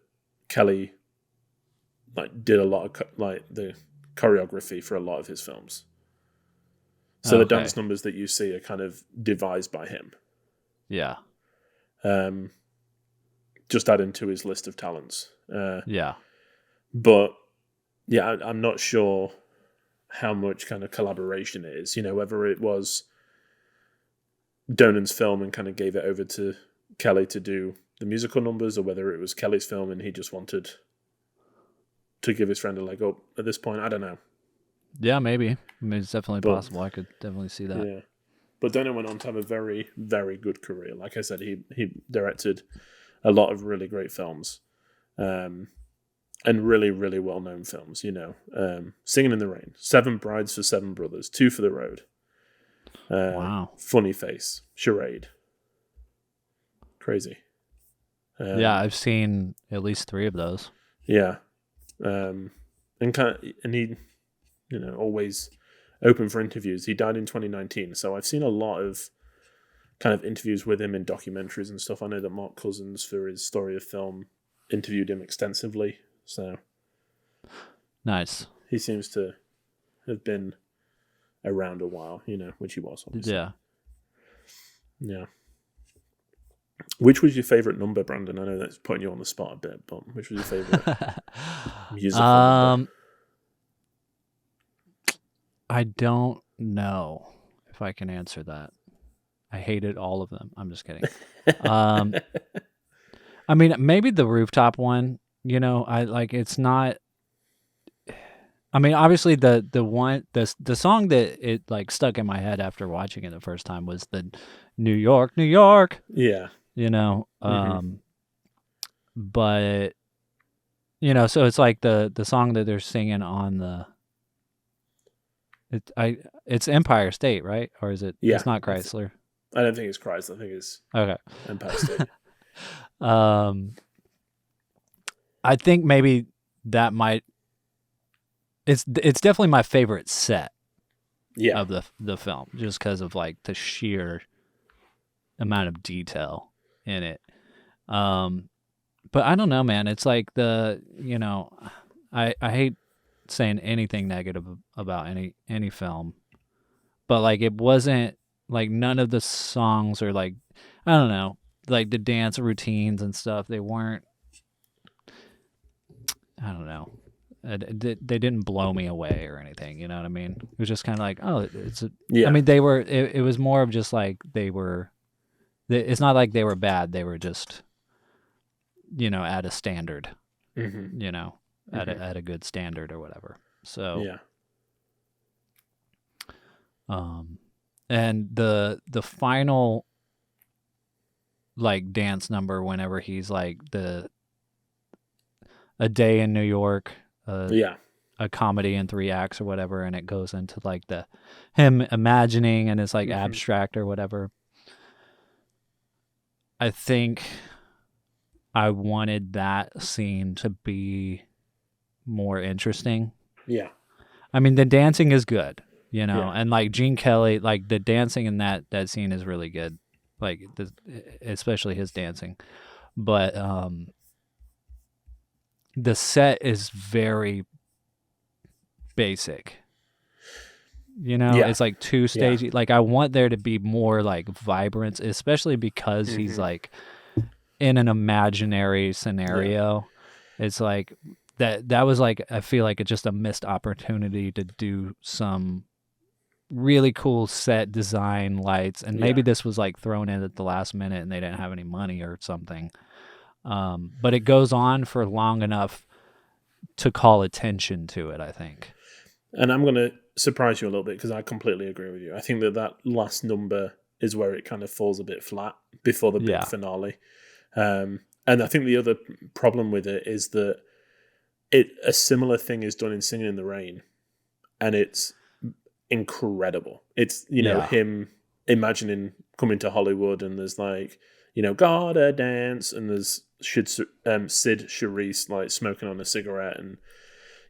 Speaker 4: Kelly did a lot of the choreography for a lot of his films. So the dance numbers that you see are kind of devised by him.
Speaker 7: Yeah.
Speaker 4: Just adding to his list of talents.
Speaker 7: Yeah.
Speaker 4: But yeah, I'm not sure how much kind of collaboration it is. Whether it was Donen's film and kind of gave it over to Kelly to do the musical numbers, or whether it was Kelly's film and he just wanted to give his friend a leg up at this point. I don't know.
Speaker 7: Yeah, maybe. I mean, it's definitely possible. I could definitely see that.
Speaker 4: Yeah. But Donen went on to have a very, very good career. Like I said, he directed a lot of really great films, and really, really well-known films. Singing in the Rain, 7 Brides for 7 Brothers, 2 for the Road.
Speaker 7: Wow.
Speaker 4: Funny Face, Charade. Crazy.
Speaker 7: Yeah, I've seen at least 3 of those.
Speaker 4: Yeah, and he, always open for interviews. He died in 2019, so I've seen a lot of kind of interviews with him in documentaries and stuff. I know that Mark Cousins, for his Story of Film, interviewed him extensively. So
Speaker 7: Nice.
Speaker 4: he seems to have been around a while, which he was, obviously.
Speaker 7: Yeah.
Speaker 4: Yeah. Which was your favorite number, Brandon? I know that's putting you on the spot a bit, but which was your favorite musical number?
Speaker 7: I don't know if I can answer that. I hated all of them. I'm just kidding. I mean, maybe the rooftop one. It's not. I mean, obviously the song that it like stuck in my head after watching it the first time was the New York, New York.
Speaker 4: Yeah.
Speaker 7: But so it's like the song that they're singing on the. It's Empire State, right? Or is it?
Speaker 4: Yeah,
Speaker 7: it's not Chrysler.
Speaker 4: I don't think it's Chrysler. I think it's
Speaker 7: Okay.
Speaker 4: Empire State.
Speaker 7: I think maybe that might. It's definitely my favorite set.
Speaker 4: Yeah.
Speaker 7: Of the film, just because of like the sheer amount of detail in it. But I don't know, man. It's like I hate saying anything negative about any film, but like it wasn't like none of the songs are like, I don't know, like the dance routines and stuff, they weren't, I don't know, they didn't blow me away or anything, you know what I mean? It was just kind of like, oh, I mean, they were, it was more of just like it's not like they were bad, they were just, at a standard, at a good standard or whatever. So
Speaker 4: yeah.
Speaker 7: And the final like dance number whenever he's like A Day in New York, a comedy in 3 acts or whatever, and it goes into like him imagining and it's like abstract or whatever. I think I wanted that scene to be more interesting.
Speaker 4: Yeah.
Speaker 7: I mean, the dancing is good, and like Gene Kelly, like the dancing in that scene is really good. Like especially his dancing. But the set is very basic. It's like 2 stages. Yeah. Like I want there to be more like vibrance, especially because he's like in an imaginary scenario. Yeah. It's like that was like, I feel like it's just a missed opportunity to do some really cool set design, lights, and maybe this was like thrown in at the last minute and they didn't have any money or something. But it goes on for long enough to call attention to it, I think.
Speaker 4: And I'm going to surprise you a little bit because I completely agree with you. I think that last number is where it kind of falls a bit flat before the big finale. And I think the other problem with it is that a similar thing is done in Singing in the Rain, and it's incredible. It's, him imagining coming to Hollywood, and there's like, gotta dance, and there's Sid Charisse like smoking on a cigarette, and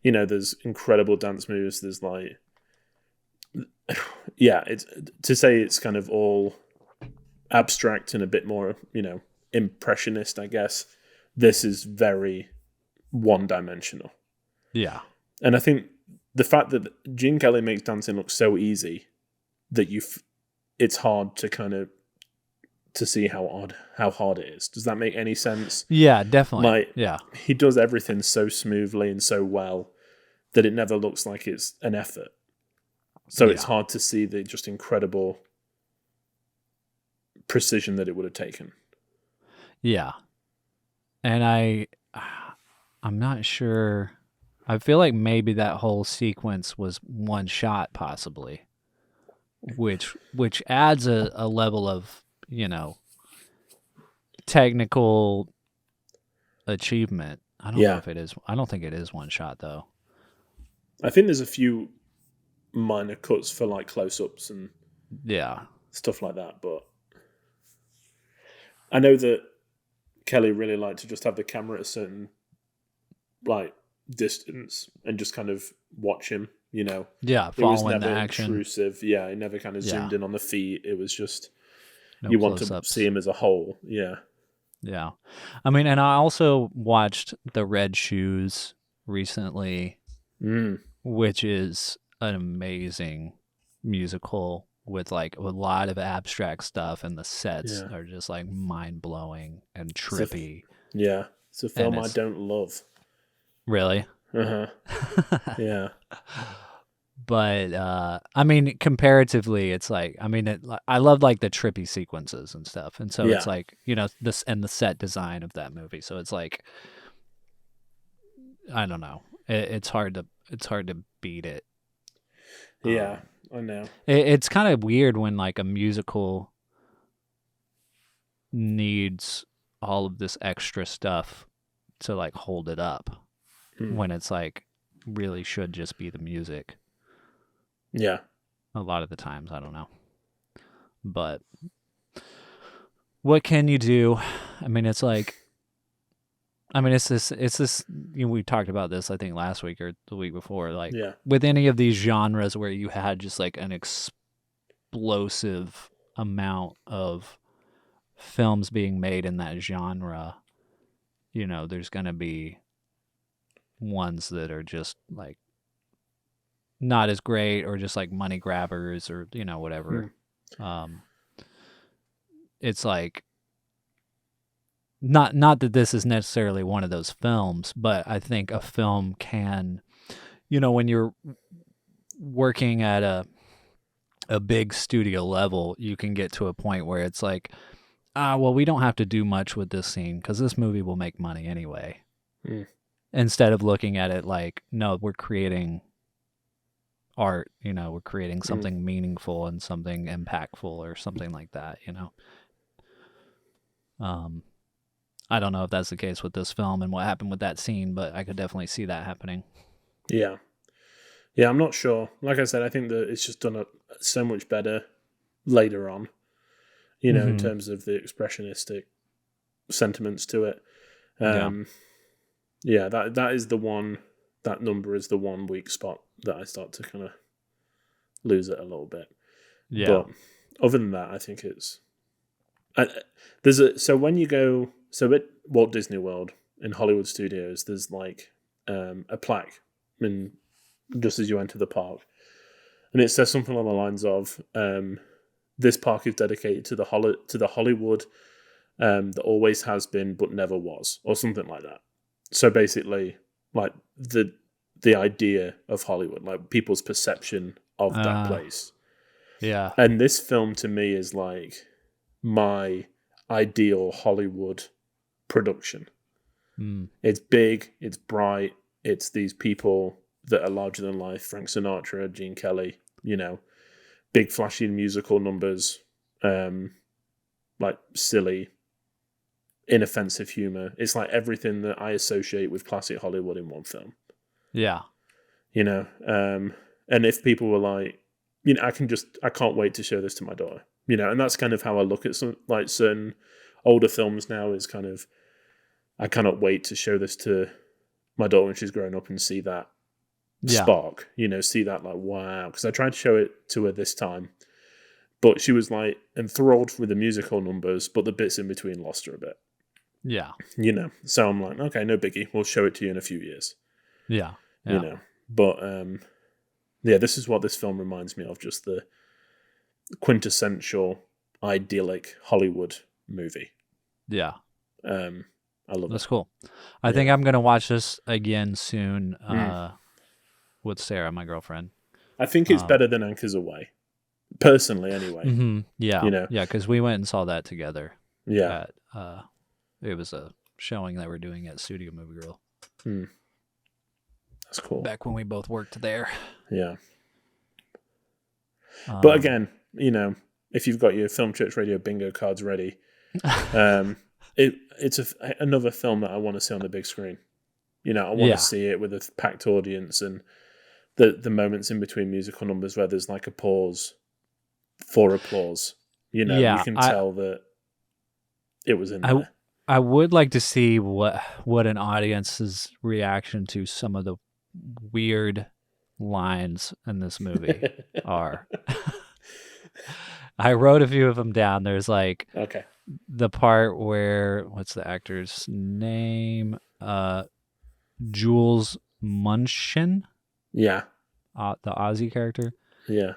Speaker 4: there's incredible dance moves. There's like, it's to say it's kind of all abstract and a bit more, impressionist, I guess. This is very one-dimensional.
Speaker 7: Yeah.
Speaker 4: And I think the fact that Gene Kelly makes dancing look so easy that it's hard to kind of to see how hard it is. Does that make any sense?
Speaker 7: Yeah, definitely.
Speaker 4: He does everything so smoothly and so well that it never looks like it's an effort. So it's hard to see the just incredible precision that it would have taken.
Speaker 7: Yeah. And I'm not sure. I feel like maybe that whole sequence was one shot, possibly, which adds a level of, technical achievement. I don't know if it is. I don't think it is one shot, though.
Speaker 4: I think there's a few minor cuts for like close-ups and stuff like that, but I know that Kelly really liked to just have the camera at a certain like distance and just kind of watch him You know,
Speaker 7: Yeah,
Speaker 4: it was
Speaker 7: following
Speaker 4: never
Speaker 7: the action.
Speaker 4: intrusive. Yeah, it never kind of zoomed in on the feet. It was just
Speaker 7: No
Speaker 4: you want to
Speaker 7: close-ups.
Speaker 4: see him as a whole. Yeah.
Speaker 7: Yeah. I mean, and I also watched The Red Shoes recently, which is an amazing musical with like a lot of abstract stuff, and the sets are just like mind-blowing and trippy.
Speaker 4: It's a film I don't love.
Speaker 7: Really?
Speaker 4: Yeah.
Speaker 7: But I mean, comparatively, it's like, I mean, I love like the trippy sequences and stuff, and so it's like, you know, this and the set design of that movie. So it's like, I don't know, it's hard to beat it.
Speaker 4: Yeah, I know.
Speaker 7: It's kind of weird when like a musical needs all of this extra stuff to like hold it up, when it's like really should just be the music.
Speaker 4: Yeah.
Speaker 7: A lot of the times, I don't know. But what can you do? I mean, it's like, it's this, you know, we talked about this, I think, last week or the week before, like with any of these genres where you had just like an explosive amount of films being made in that genre, you know, there's going to be ones that are just like not as great, or just like money grabbers, or, you know, whatever. It's like, not that this is necessarily one of those films, but I think a film can, you know, when you're working at a big studio level, you can get to a point where it's like, well, we don't have to do much with this scene because this movie will make money anyway. Instead of looking at it like, no, we're creating art, you know, we're creating something meaningful and something impactful or something like that, you know. I don't know if that's the case with this film and what happened with that scene, but I could definitely see that happening. Yeah,
Speaker 4: I'm not sure. Like I said, I think that it's just done so much better later on, you know, in terms of the expressionistic sentiments to it. That is the one, that number is the one weak spot that I start to kind of lose it a little bit. Yeah. But other than that, I think it's... So when you go... So at Walt Disney World in Hollywood Studios, there's like a plaque just as you enter the park. And it says something along the lines of, this park is dedicated to the Hollywood that always has been but never was, or something like that. So basically, like the idea of Hollywood, like people's perception of that place.
Speaker 7: Yeah.
Speaker 4: And this film to me is like my ideal Hollywood production. It's big, it's bright, it's these people that are larger than life, Frank Sinatra, Gene Kelly, you know, big flashy musical numbers, like silly, inoffensive humor. It's like everything that I associate with classic Hollywood in one film.
Speaker 7: Yeah.
Speaker 4: You know, and if people were like, you know, I can't wait to show this to my daughter, you know, and that's kind of how I look at some, like certain older films now, is kind of, I cannot wait to show this to my daughter when she's grown up and see that spark, you know, see that like, wow. Because I tried to show it to her this time, but she was like enthralled with the musical numbers, but the bits in between lost her a bit.
Speaker 7: Yeah.
Speaker 4: You know, so I'm like, okay, no biggie. We'll show it to you in a few years.
Speaker 7: Yeah.
Speaker 4: You know, but this is what this film reminds me of, just the quintessential idyllic Hollywood movie.
Speaker 7: Yeah.
Speaker 4: I love it.
Speaker 7: That's cool. I think I'm going to watch this again soon with Sarah, my girlfriend.
Speaker 4: I think it's better than Anchors Away. Personally, anyway.
Speaker 7: Yeah.
Speaker 4: You know?
Speaker 7: Yeah, because we went and saw that together.
Speaker 4: Yeah.
Speaker 7: It was a showing that we're doing at Studio Movie Grill.
Speaker 4: That's cool.
Speaker 7: Back when we both worked there.
Speaker 4: Yeah. But again, you know, if you've got your Film Church Radio bingo cards ready, it's another film that I want to see on the big screen. You know, I want to see it with a packed audience, and the moments in between musical numbers where there's like a pause for applause. You know, you can tell that it was in there.
Speaker 7: I would like to see what an audience's reaction to some of the weird lines in this movie are. I wrote a few of them down. There's like
Speaker 4: Okay.
Speaker 7: the part where, what's the actor's name? Jules Munshin,
Speaker 4: Yeah.
Speaker 7: the Ozzy character.
Speaker 4: Yeah.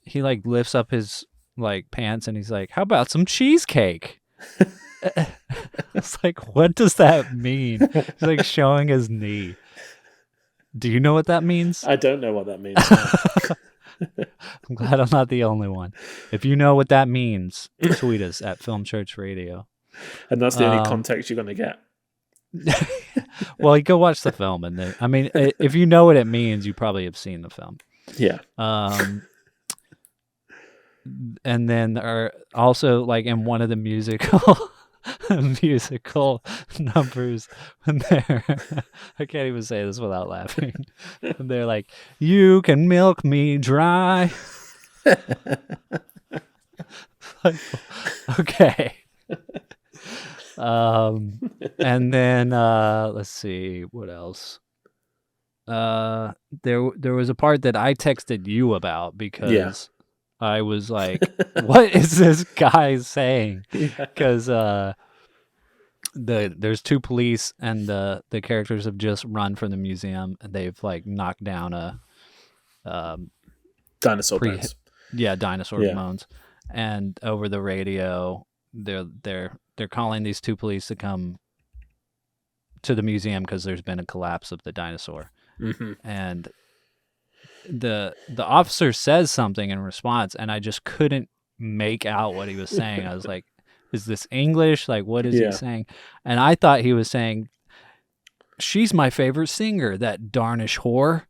Speaker 7: He like lifts up his like pants and he's like, "How about some cheesecake?" It's like, what does that mean? He's like showing his knee. Do you know what that means?
Speaker 4: I don't know what that means.
Speaker 7: I'm glad I'm not the only one. If you know what that means, tweet us at Film Church Radio.
Speaker 4: And that's the only context you're going to get.
Speaker 7: Well, you go watch the film, and then, I mean, if you know what it means, you probably have seen the film.
Speaker 4: Yeah.
Speaker 7: And then there are also like in one of the musical numbers when they're I can't even say this without laughing. When they're like, "You can milk me dry." Like, okay. And then let's see what else. There was a part that I texted you about because I was like, "What is this guy saying?" Because there's two police and the characters have just run from the museum and they've like knocked down a
Speaker 4: Dinosaur bones.
Speaker 7: Yeah, dinosaur bones. And over the radio, they're calling these two police to come to the museum because there's been a collapse of the dinosaur.
Speaker 4: Mm-hmm.
Speaker 7: And the officer says something in response, and I just couldn't make out what he was saying. I was like, "Is this English? Like, what is he saying?" And I thought he was saying, "She's my favorite singer, that darnish whore."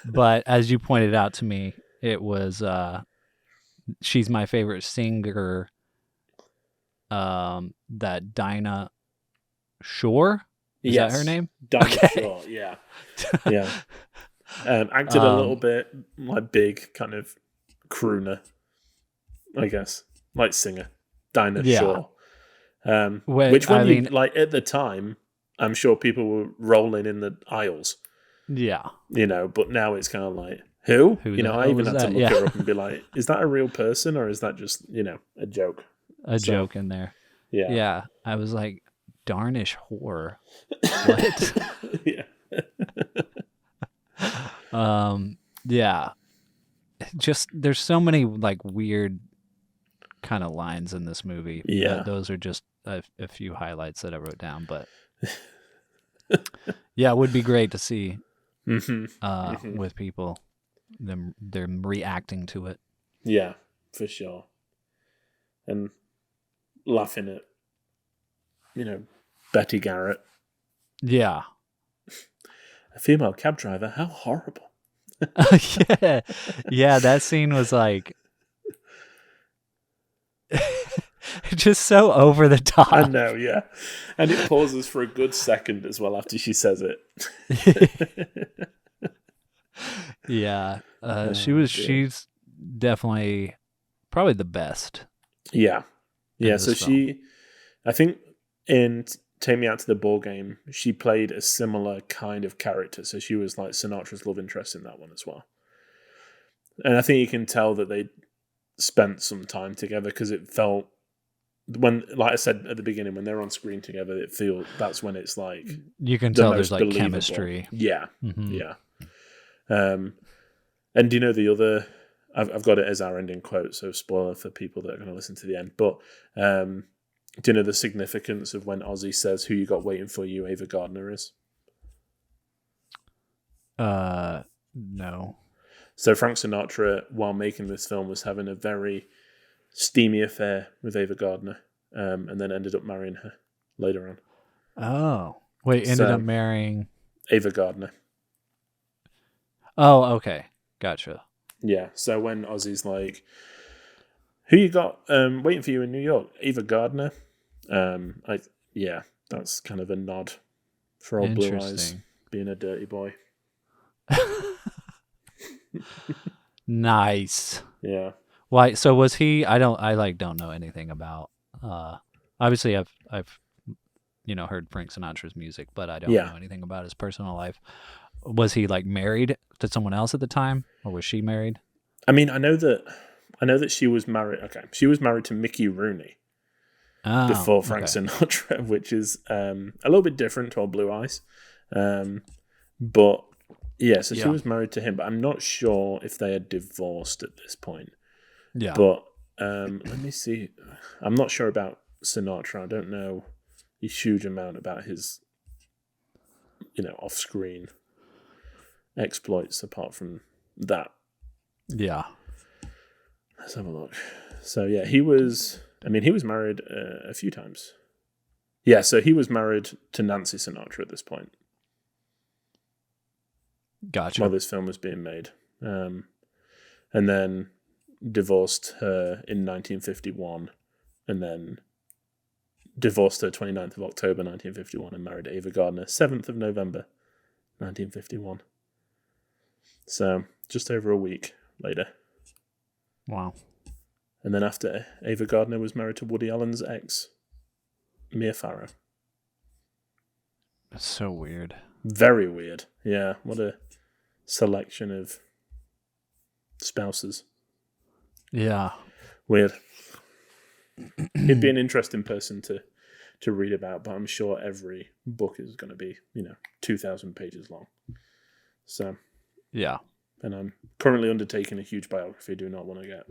Speaker 7: But as you pointed out to me, it was "She's my favorite singer, that Dinah Shore." Is that her name?
Speaker 4: Dinah Shore, yeah. Yeah. Acted a little bit like big kind of crooner, I guess. Like singer. Dinah Shore. Which when you, like at the time, I'm sure people were rolling in the aisles.
Speaker 7: Yeah.
Speaker 4: You know, but now it's kind of like, who? You know, I even had to look her up and be like, is that a real person or is that just, you know, a joke?
Speaker 7: Joke in there.
Speaker 4: Yeah.
Speaker 7: Yeah. I was like, darnish whore. What? Yeah. Just there's so many like weird kind of lines in this movie.
Speaker 4: Yeah.
Speaker 7: Those are just a few highlights that I wrote down, but yeah, it would be great to see with them reacting to it.
Speaker 4: Yeah, for sure. And laughing at, you know, Betty Garrett.
Speaker 7: Yeah.
Speaker 4: A female cab driver, how horrible.
Speaker 7: Yeah, that scene was like just so over the top.
Speaker 4: I know, yeah. And it pauses for a good second as well after she says it.
Speaker 7: Yeah. She's definitely probably the best.
Speaker 4: Yeah. Yeah, so I think in Take Me Out to the Ball Game, she played a similar kind of character. So she was like Sinatra's love interest in that one as well. And I think you can tell that they spent some time together because it felt, when, like I said at the beginning, when they're on screen together, that's when it's like,
Speaker 7: you can tell there's like chemistry.
Speaker 4: Yeah. Mm-hmm. Yeah. And do you know the other, I've got it as our ending quote, so spoiler for people that are going to listen to the end, but do you know the significance of when Ozzy says, "Who you got waiting for you, Ava Gardner," is?
Speaker 7: No.
Speaker 4: So Frank Sinatra, while making this film, was having a very steamy affair with Ava Gardner, and then ended up marrying her later on.
Speaker 7: Oh. Wait, ended up marrying
Speaker 4: Ava Gardner.
Speaker 7: Oh, okay. Gotcha.
Speaker 4: Yeah, so when Ozzy's like, "Who you got waiting for you in New York? Ava Gardner." That's kind of a nod for old Blue Eyes being a dirty boy.
Speaker 7: Nice.
Speaker 4: Yeah.
Speaker 7: Why? So was he? I don't know anything about. Obviously, I've heard Frank Sinatra's music, but I don't
Speaker 4: Yeah.
Speaker 7: know anything about his personal life. Was he like married to someone else at the time, or was she married?
Speaker 4: I mean, I know that she was married. Okay, she was married to Mickey Rooney before Frank Sinatra, which is a little bit different to our Blue Eyes. But yeah, so she was married to him, but I'm not sure if they had divorced at this point.
Speaker 7: Yeah.
Speaker 4: But let me see. I'm not sure about Sinatra. I don't know a huge amount about his, off-screen exploits apart from that.
Speaker 7: Yeah.
Speaker 4: Let's have a look. So yeah, he was married a few times. Yeah, so he was married to Nancy Sinatra at this point.
Speaker 7: Gotcha.
Speaker 4: While this film was being made. And then divorced her in 1951, and then divorced her 29th of October 1951 and married Ava Gardner 7th of November 1951. So just over a week later.
Speaker 7: Wow.
Speaker 4: And then after, Ava Gardner was married to Woody Allen's ex, Mia Farrow.
Speaker 7: That's so weird.
Speaker 4: Very weird. Yeah, what a selection of spouses.
Speaker 7: Yeah.
Speaker 4: Weird. He'd be an interesting person to read about, but I'm sure every book is going to be, 2,000 pages long. So,
Speaker 7: yeah.
Speaker 4: And I'm currently undertaking a huge biography. Do not want to get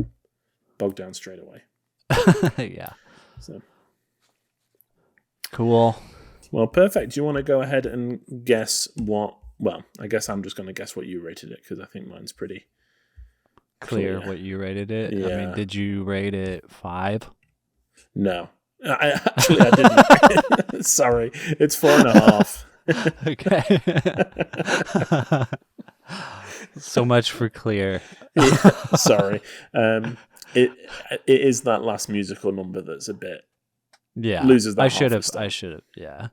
Speaker 4: bogged down straight away.
Speaker 7: Yeah.
Speaker 4: So,
Speaker 7: cool.
Speaker 4: Well, perfect. Do you want to go ahead and guess what? Well, I guess I'm just going to guess what you rated it because I think mine's pretty
Speaker 7: clear what you rated it.
Speaker 4: Yeah.
Speaker 7: I mean, did you rate it 5?
Speaker 4: No. I didn't. Sorry. It's 4.5.
Speaker 7: Okay. So much for clear.
Speaker 4: Yeah, sorry. It is that last musical number that's a bit loses that. I should have.
Speaker 7: Yeah.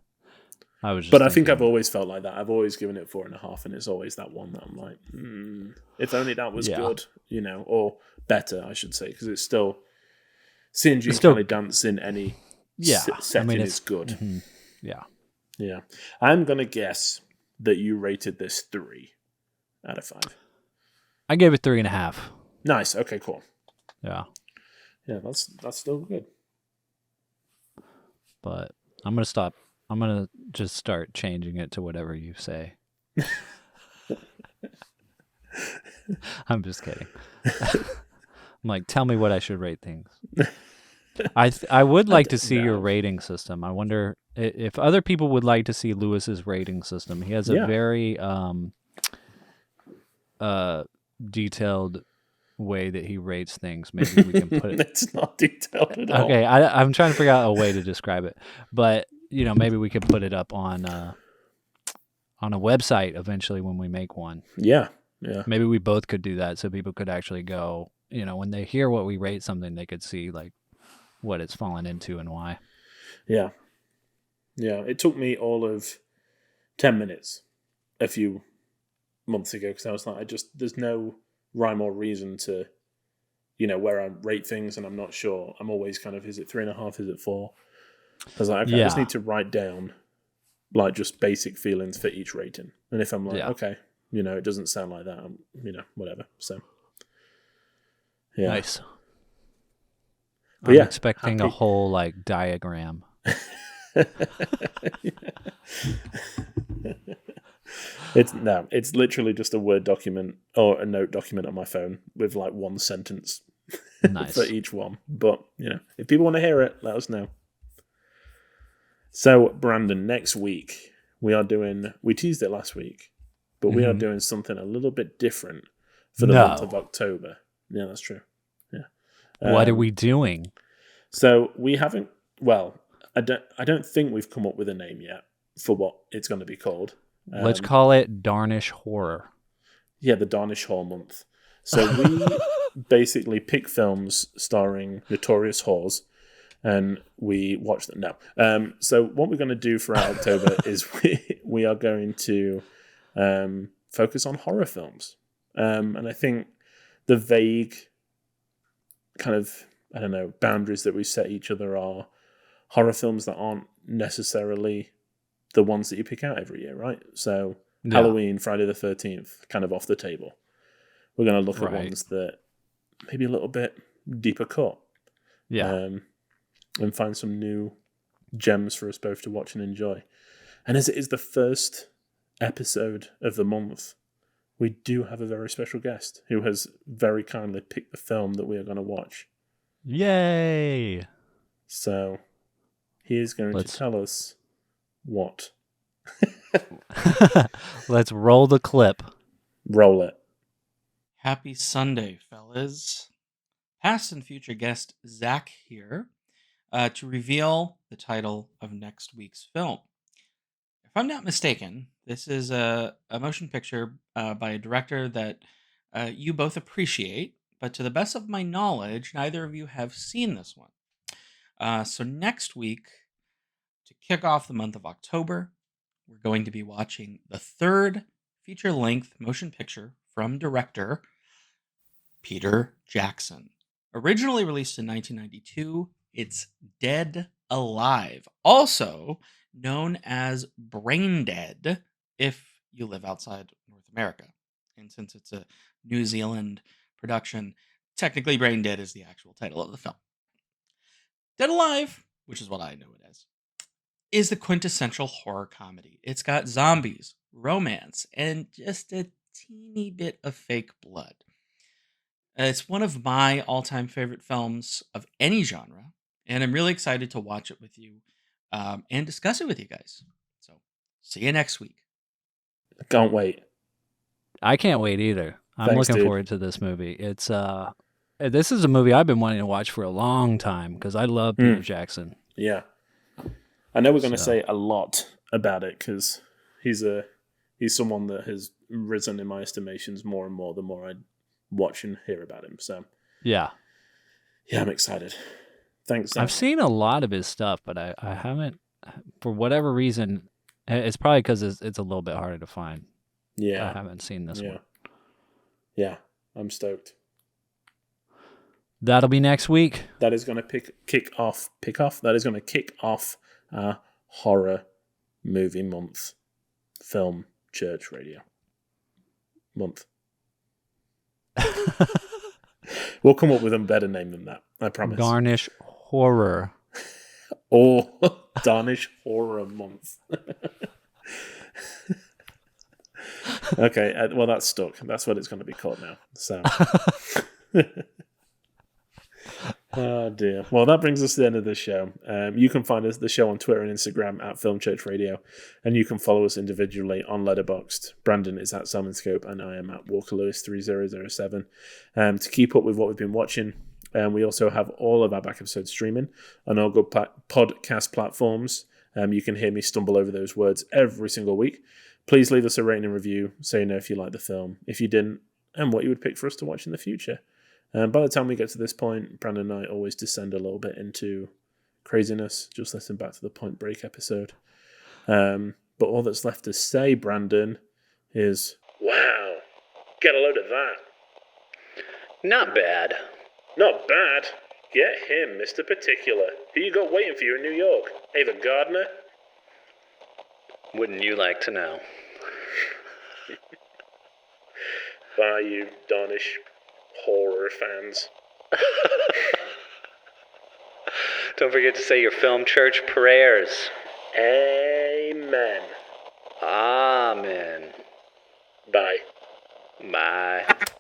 Speaker 7: I was.
Speaker 4: But I think I've always felt like that. I've always given it 4.5, and it's always that one that I'm like, if only that was good, or better, I should say, because it's still seeing Gene Kelly dance in any setting is good.
Speaker 7: Mm-hmm. Yeah.
Speaker 4: Yeah. I'm gonna guess that you rated this 3 out of 5.
Speaker 7: I gave it 3.5.
Speaker 4: Nice. Okay. Cool.
Speaker 7: Yeah.
Speaker 4: Yeah. That's still good.
Speaker 7: But I'm gonna stop. I'm gonna just start changing it to whatever you say. I'm just kidding. I'm like, tell me what I should rate things. I would like to see your rating system. I wonder if other people would like to see Lewis's rating system. He has a very detailed way that he rates things. Maybe we can put it.
Speaker 4: It's not detailed at all.
Speaker 7: Okay, I'm trying to figure out a way to describe it, but maybe we could put it up on a website eventually when we make one.
Speaker 4: Yeah, yeah.
Speaker 7: Maybe we both could do that, so people could actually go. When they hear what we rate something, they could see like what it's fallen into and why.
Speaker 4: Yeah, yeah. It took me all of 10 minutes a few months ago because I was like, there's no rhyme or reason to, where I rate things, and I'm not sure. I'm always kind of, is it 3.5? Is it 4? I was like, okay, I just need to write down like just basic feelings for each rating. And if I'm like, okay, it doesn't sound like that, whatever. So, yeah.
Speaker 7: Nice.
Speaker 4: But
Speaker 7: I'm expecting a whole like diagram.
Speaker 4: It's literally just a Word document or a note document on my phone with like one sentence for each one. But, if people want to hear it, let us know. So, Brandon, next week we teased it last week, but we are doing something a little bit different for the month of October. Yeah, that's true. Yeah.
Speaker 7: What are we doing?
Speaker 4: So we haven't, I don't think we've come up with a name yet for what it's going to be called.
Speaker 7: Let's call it Darnish Horror.
Speaker 4: Yeah, the Darnish Horror Month. So we basically pick films starring notorious whores, and we watch them. No. So what we're going to do for October is we are going to focus on horror films. And I think the vague kind of, boundaries that we set each other are horror films that aren't necessarily the ones that you pick out every year, right? So
Speaker 7: Yeah.
Speaker 4: Halloween, Friday the 13th, kind of off the table. We're going to look at
Speaker 7: Right.
Speaker 4: ones that maybe a little bit deeper cut.
Speaker 7: Yeah.
Speaker 4: And find some new gems for us both to watch and enjoy. And as it is the first episode of the month, we do have a very special guest who has very kindly picked the film that we are going to watch.
Speaker 7: Yay!
Speaker 4: So he is going to tell us what.
Speaker 7: Let's roll the clip.
Speaker 4: Roll it.
Speaker 8: Happy Sunday, fellas. Past and future guest Zach here to reveal the title of next week's film. If I'm not mistaken, this is a motion picture by a director that you both appreciate, but to the best of my knowledge, neither of you have seen this one. So next week, to kick off the month of October, we're going to be watching the third feature-length motion picture from director Peter Jackson. Originally released in 1992, it's Dead Alive, also known as Brain Dead if you live outside North America. And since it's a New Zealand production, technically Brain Dead is the actual title of the film. Dead Alive, which is what I know it as, is the quintessential horror comedy. It's got zombies, romance, and just a teeny bit of fake blood. It's one of my all-time favorite films of any genre, and I'm really excited to watch it with you and discuss it with you guys. So, see you next week.
Speaker 4: I can't wait.
Speaker 7: I can't wait either. I'm
Speaker 4: Thanks,
Speaker 7: looking
Speaker 4: dude.
Speaker 7: forward to this movie. It's this is a movie I've been wanting to watch for a long time because I love Peter Jackson.
Speaker 4: Yeah. I know we're going to
Speaker 7: So-
Speaker 4: say a lot about it because he's someone that has risen in my estimations more and more the more I watch and hear about him. So,
Speaker 7: Yeah.
Speaker 4: yeah, I'm excited. Thanks, Zach.
Speaker 7: I've seen a lot of his stuff, but I haven't, for whatever reason, it's probably because it's a little bit harder to find.
Speaker 4: Yeah.
Speaker 7: I haven't seen this one.
Speaker 4: Yeah, I'm stoked.
Speaker 7: That'll be next week.
Speaker 4: That is going to kick off. That is going to kick off our horror movie month, film, church, radio month. We'll come up with a better name than that, I promise.
Speaker 7: Garnish Horror.
Speaker 4: Or Danish Horror Month. Okay, well, that's stuck. That's what it's going to be called now. So, oh dear. Well, that brings us to the end of the show. You can find the show on Twitter and Instagram at Film Church Radio, and you can follow us individually on Letterboxd. Brandon is at Salmonscope, and I am at WalkerLewis3007. To keep up with what we've been watching, we also have all of our back episodes streaming on all good podcast platforms. You can hear me stumble over those words every single week. Please leave us a rating and review so you know if you like the film, if you didn't, and what you would pick for us to watch in the future. By the time we get to this point, Brandon and I always descend a little bit into craziness. Just listen back to the Point Break episode. But all that's left to say, Brandon, is... Wow, get a load of that.
Speaker 6: Not bad.
Speaker 4: Not bad. Get him, Mr. Particular. Who you got waiting for you in New York? Ava Gardner?
Speaker 6: Wouldn't you like to know?
Speaker 4: Bye, you Danish horror fans.
Speaker 6: Don't forget to say your film church prayers.
Speaker 4: Amen.
Speaker 6: Amen.
Speaker 4: Bye.
Speaker 6: Bye.